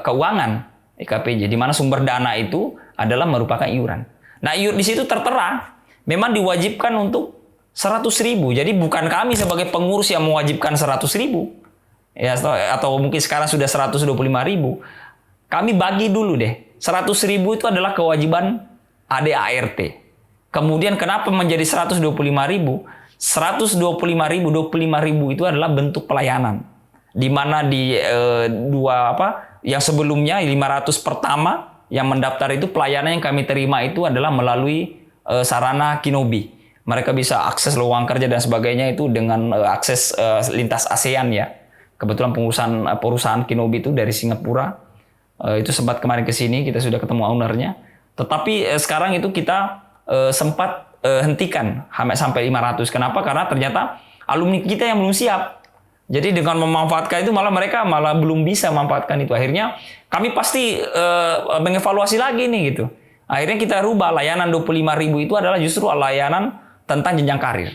keuangan IKPJ, di mana sumber dana itu adalah merupakan iuran. Nah, di situ tertera memang diwajibkan untuk 100.000. Jadi bukan kami sebagai pengurus yang mewajibkan 100.000. Ya, atau mungkin sekarang sudah 125.000. Kami bagi dulu deh. 100.000 itu adalah kewajiban ADART. Kemudian kenapa menjadi 125.000? 125.000, 25.000 itu adalah bentuk pelayanan. Di mana di yang sebelumnya 500 pertama yang mendaftar itu pelayanan yang kami terima itu adalah melalui sarana Kinobi. Mereka bisa akses lowongan kerja dan sebagainya itu dengan akses lintas ASEAN ya. Kebetulan perusahaan Kinobi itu dari Singapura. Itu sempat kemarin ke sini, kita sudah ketemu ownernya. Tetapi sekarang itu kita sempat hentikan sampai 500. Kenapa? Karena ternyata alumni kita yang belum siap. Jadi dengan memanfaatkan itu mereka malah belum bisa memanfaatkan itu. Akhirnya kami pasti mengevaluasi lagi nih gitu. Akhirnya kita rubah layanan 25.000 itu adalah justru layanan tentang jenjang karir.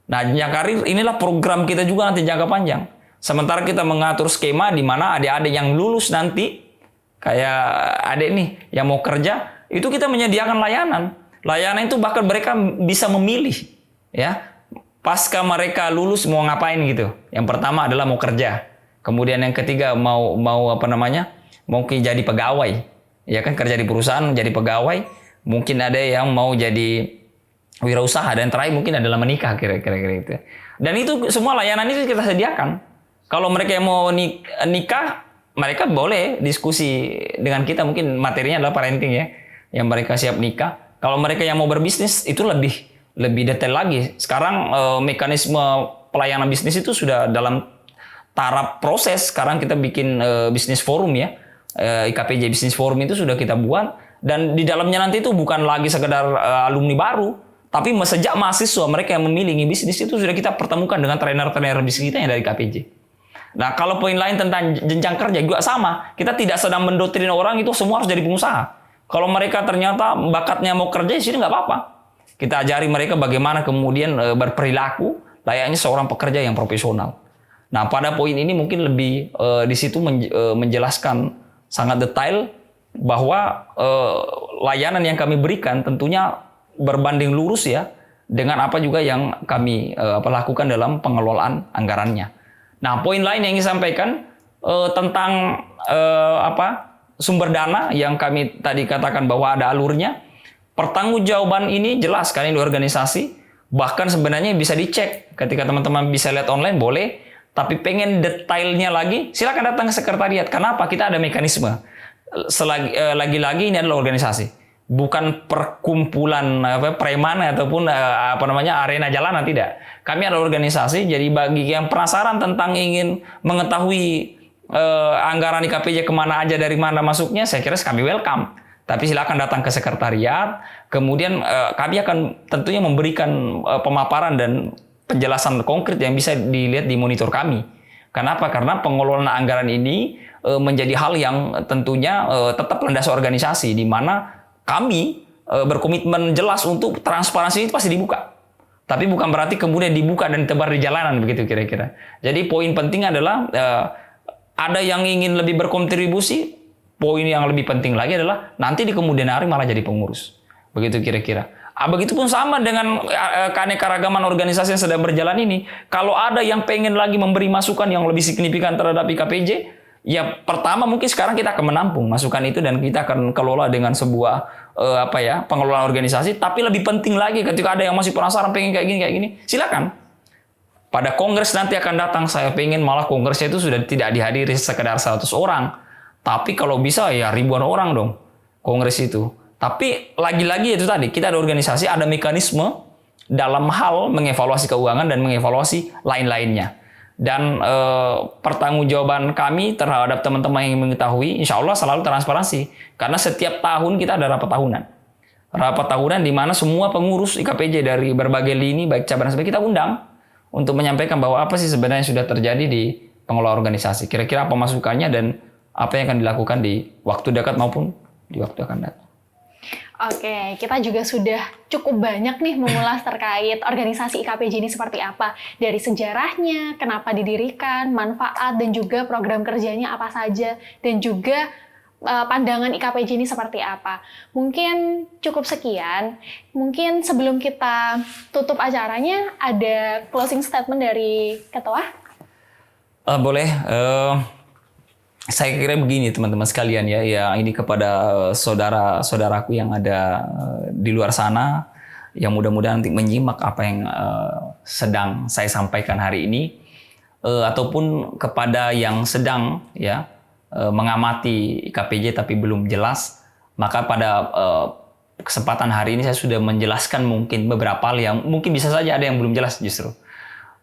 Nah, jenjang karir inilah program kita juga nanti jangka panjang. Sementara kita mengatur skema di mana adik-adik yang lulus nanti, kayak adik nih yang mau kerja, itu kita menyediakan layanan. Layanan itu bahkan mereka bisa memilih, ya. Pasca mereka lulus mau ngapain gitu. Yang pertama adalah mau kerja. Kemudian yang ketiga mau jadi pegawai. Ya kan, kerja di perusahaan jadi pegawai. Mungkin ada yang mau jadi wirausaha, dan terakhir mungkin adalah menikah kira-kira gitu. Dan itu semua layanan itu kita sediakan. Kalau mereka yang mau nikah, mereka boleh diskusi dengan kita, mungkin materinya adalah parenting ya. Yang mereka siap nikah. Kalau mereka yang mau berbisnis itu lebih detail lagi. Sekarang mekanisme pelayanan bisnis itu sudah dalam taraf proses. Sekarang kita bikin bisnis forum ya. IKPJ Business Forum itu sudah kita buat. Dan di dalamnya nanti itu bukan lagi sekedar alumni baru. Tapi sejak mahasiswa mereka yang memilih bisnis itu sudah kita pertemukan dengan trainer-trainer bisnis kita yang dari KPJ. Nah, kalau poin lain tentang jenjang kerja juga sama. Kita tidak sedang mendoktrin orang itu semua harus jadi pengusaha. Kalau mereka ternyata bakatnya mau kerja, di sini nggak apa-apa. Kita ajari mereka bagaimana kemudian berperilaku layaknya seorang pekerja yang profesional. Nah, pada poin ini mungkin lebih di situ menjelaskan sangat detail bahwa layanan yang kami berikan tentunya berbanding lurus ya dengan apa juga yang kami lakukan dalam pengelolaan anggarannya. Nah, poin lain yang ingin sampaikan tentang sumber dana yang kami tadi katakan bahwa ada alurnya. Pertanggungjawaban ini jelas kan di organisasi, bahkan sebenarnya bisa dicek ketika teman-teman bisa lihat online boleh, tapi pengen detailnya lagi silakan datang ke sekretariat. Kenapa? Kita ada mekanisme. Lagi-lagi ini adalah organisasi, bukan perkumpulan preman ataupun arena jalanan, tidak. Kami adalah organisasi, jadi bagi yang penasaran tentang ingin mengetahui anggaran IKPJ kemana aja, dari mana masuknya, saya kira kami welcome. Tapi silakan datang ke sekretariat, kemudian kami akan tentunya memberikan pemaparan dan penjelasan konkret yang bisa dilihat di monitor kami. Kenapa? Karena pengelolaan anggaran ini menjadi hal yang tentunya tetap landasi organisasi, di mana kami berkomitmen jelas untuk transparansi itu pasti dibuka. Tapi bukan berarti kemudian dibuka dan tebar di jalanan begitu kira-kira. Jadi poin penting adalah ada yang ingin lebih berkontribusi. Poin yang lebih penting lagi adalah nanti di kemudian hari malah jadi pengurus. Begitu kira-kira. Begitupun sama dengan keanekaragaman organisasi yang sedang berjalan ini. Kalau ada yang pengen lagi memberi masukan yang lebih signifikan terhadap IKPJ, ya pertama mungkin sekarang kita akan menampung masukan itu dan kita akan kelola dengan sebuah pengelolaan organisasi. Tapi lebih penting lagi ketika ada yang masih penasaran pengen kayak gini, silakan. Pada kongres nanti akan datang, saya pengen malah kongresnya itu sudah tidak dihadiri sekedar 100 orang. Tapi kalau bisa ya ribuan orang dong kongres itu. Tapi lagi-lagi itu tadi, kita ada organisasi, ada mekanisme dalam hal mengevaluasi keuangan dan mengevaluasi lain-lainnya. Dan pertanggungjawaban kami terhadap teman-teman yang mengetahui, insya Allah selalu transparansi. Karena setiap tahun kita ada rapat tahunan. Rapat tahunan di mana semua pengurus IKPJ dari berbagai lini, baik cabang dan sebagainya, kita undang untuk menyampaikan bahwa apa sih sebenarnya sudah terjadi di pengelola organisasi. Kira-kira apa masukannya dan apa yang akan dilakukan di waktu dekat maupun di waktu akan datang. Oke, kita juga sudah cukup banyak nih mengulas terkait organisasi IKPJ ini seperti apa. Dari sejarahnya, kenapa didirikan, manfaat, dan juga program kerjanya apa saja. Dan juga pandangan IKPJ ini seperti apa. Mungkin cukup sekian. Mungkin sebelum kita tutup acaranya, ada closing statement dari Ketua? Boleh. Saya kira begini teman-teman sekalian ya ini kepada saudara-saudaraku yang ada di luar sana yang mudah-mudahan nanti menyimak apa yang sedang saya sampaikan hari ini ataupun kepada yang sedang mengamati IKPJ tapi belum jelas, maka pada kesempatan hari ini saya sudah menjelaskan mungkin beberapa hal yang mungkin bisa saja ada yang belum jelas justru.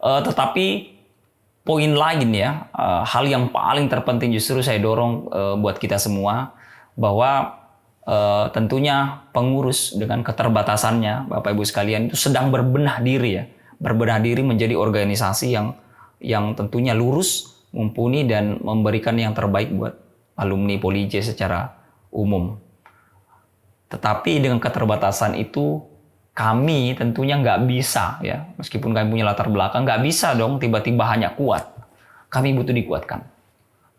Tetapi poin lain hal yang paling terpenting justru saya dorong buat kita semua bahwa tentunya pengurus dengan keterbatasannya, Bapak Ibu sekalian, itu sedang berbenah diri ya. Berbenah diri menjadi organisasi yang tentunya lurus, mumpuni, dan memberikan yang terbaik buat alumni Polij secara umum. Tetapi dengan keterbatasan itu, kami tentunya nggak bisa ya, meskipun kami punya latar belakang, nggak bisa dong tiba-tiba hanya kuat. Kami butuh dikuatkan.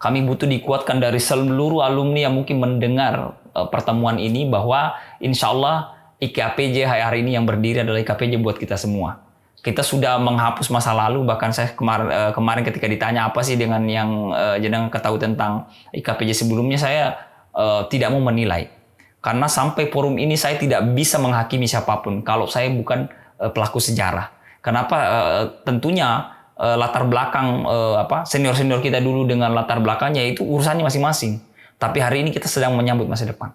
Kami butuh dikuatkan dari seluruh alumni yang mungkin mendengar pertemuan ini, bahwa insya Allah IKPJ hari ini yang berdiri adalah IKPJ buat kita semua. Kita sudah menghapus masa lalu, bahkan saya kemarin ketika ditanya apa sih dengan yang jenengan ketahui tentang IKPJ sebelumnya, saya tidak mau menilai. Karena sampai forum ini saya tidak bisa menghakimi siapapun kalau saya bukan pelaku sejarah. Kenapa? Tentunya latar belakang senior-senior kita dulu dengan latar belakangnya itu urusannya masing-masing. Tapi hari ini kita sedang menyambut masa depan.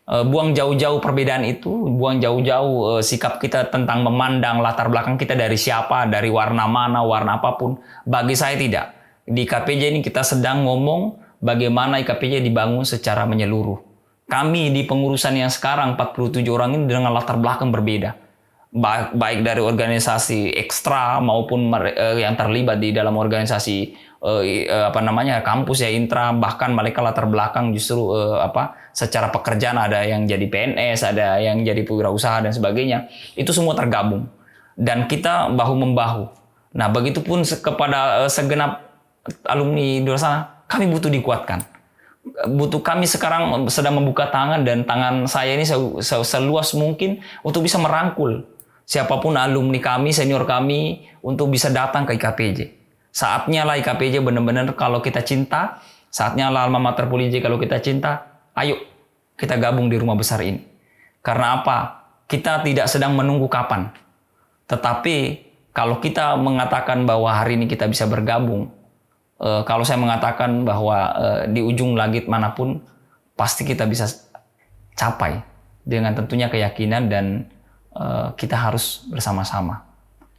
Buang jauh-jauh perbedaan itu, buang jauh-jauh sikap kita tentang memandang latar belakang kita dari siapa, dari warna mana, warna apapun. Bagi saya tidak. Di IKPJ ini kita sedang ngomong bagaimana IKPJ dibangun secara menyeluruh. Kami di pengurusan yang sekarang 47 orang ini dengan latar belakang berbeda. Baik dari organisasi ekstra maupun yang terlibat di dalam organisasi kampus ya, intra, bahkan mereka latar belakang justru secara pekerjaan, ada yang jadi PNS, ada yang jadi wirausaha dan sebagainya. Itu semua tergabung dan kita bahu membahu. Nah, begitupun kepada segenap alumni di luar sana, kami butuh dikuatkan. Kami sekarang sedang membuka tangan, dan tangan saya ini seluas mungkin untuk bisa merangkul siapapun alumni kami, senior kami, untuk bisa datang ke IKPJ. Saatnya lah IKPJ benar-benar kalau kita cinta, saatnya lah alma mater Polij kalau kita cinta, ayo kita gabung di rumah besar ini. Karena apa? Kita tidak sedang menunggu kapan. Tetapi kalau kita mengatakan bahwa hari ini kita bisa bergabung, kalau saya mengatakan bahwa di ujung langit manapun pasti kita bisa capai dengan tentunya keyakinan, dan kita harus bersama-sama.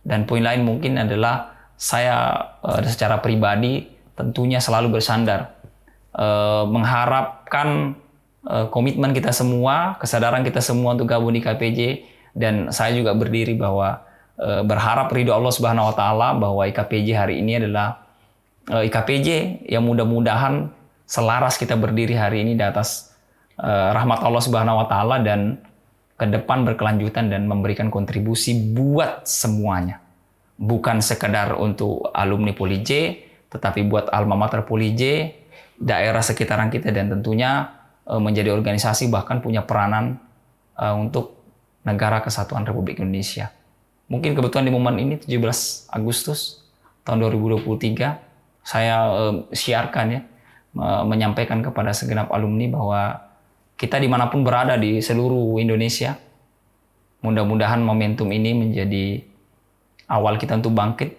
Dan poin lain mungkin adalah saya secara pribadi tentunya selalu bersandar mengharapkan komitmen kita semua, kesadaran kita semua untuk gabung di IKPJ, dan saya juga berdiri bahwa berharap ridho Allah Subhanahu wa taala bahwa IKPJ hari ini adalah IKPJ yang mudah-mudahan selaras kita berdiri hari ini di atas rahmat Allah Subhanahu wa taala, dan ke depan berkelanjutan dan memberikan kontribusi buat semuanya. Bukan sekedar untuk alumni Polij, tetapi buat alma mater Polij, daerah sekitaran kita, dan tentunya menjadi organisasi bahkan punya peranan untuk Negara Kesatuan Republik Indonesia. Mungkin kebetulan di momen ini 17 Agustus tahun 2023 saya siarkan ya, menyampaikan kepada segenap alumni bahwa kita dimanapun berada di seluruh Indonesia, mudah-mudahan momentum ini menjadi awal kita untuk bangkit.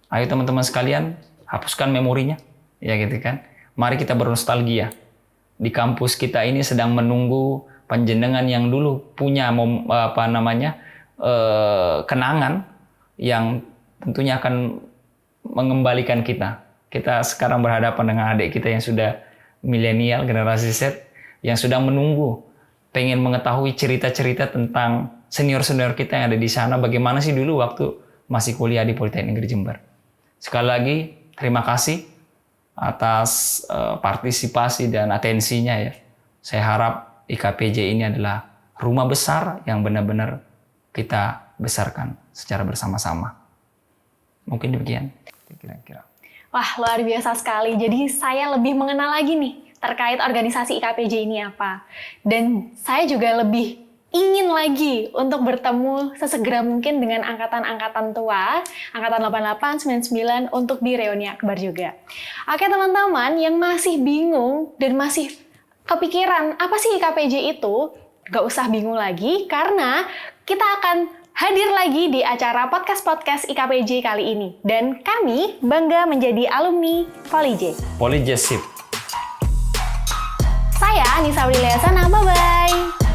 Ayo teman-teman sekalian, hapuskan memorinya, ya gitu kan. Mari kita bernostalgia. Di kampus kita ini sedang menunggu panjenengan yang dulu punya kenangan yang tentunya akan mengembalikan kita. Kita sekarang berhadapan dengan adik kita yang sudah milenial, generasi Z, yang sudah menunggu, pengen mengetahui cerita-cerita tentang senior-senior kita yang ada di sana, bagaimana sih dulu waktu masih kuliah di Politeknik Negeri Jember. Sekali lagi, terima kasih atas partisipasi dan atensinya ya. Saya harap IKPJ ini adalah rumah besar yang benar-benar kita besarkan secara bersama-sama. Mungkin demikian kira-kira. Wah, luar biasa sekali. Jadi saya lebih mengenal lagi nih terkait organisasi IKPJ ini apa. Dan saya juga lebih ingin lagi untuk bertemu sesegera mungkin dengan angkatan-angkatan tua, angkatan 88, 99 untuk di reuni akbar juga. Oke teman-teman yang masih bingung dan masih kepikiran apa sih IKPJ itu, gak usah bingung lagi karena kita akan hadir lagi di acara podcast-podcast IKPJ kali ini. Dan kami bangga menjadi alumni Polij. Polij sip. Saya Anissa Priliasana, bye-bye.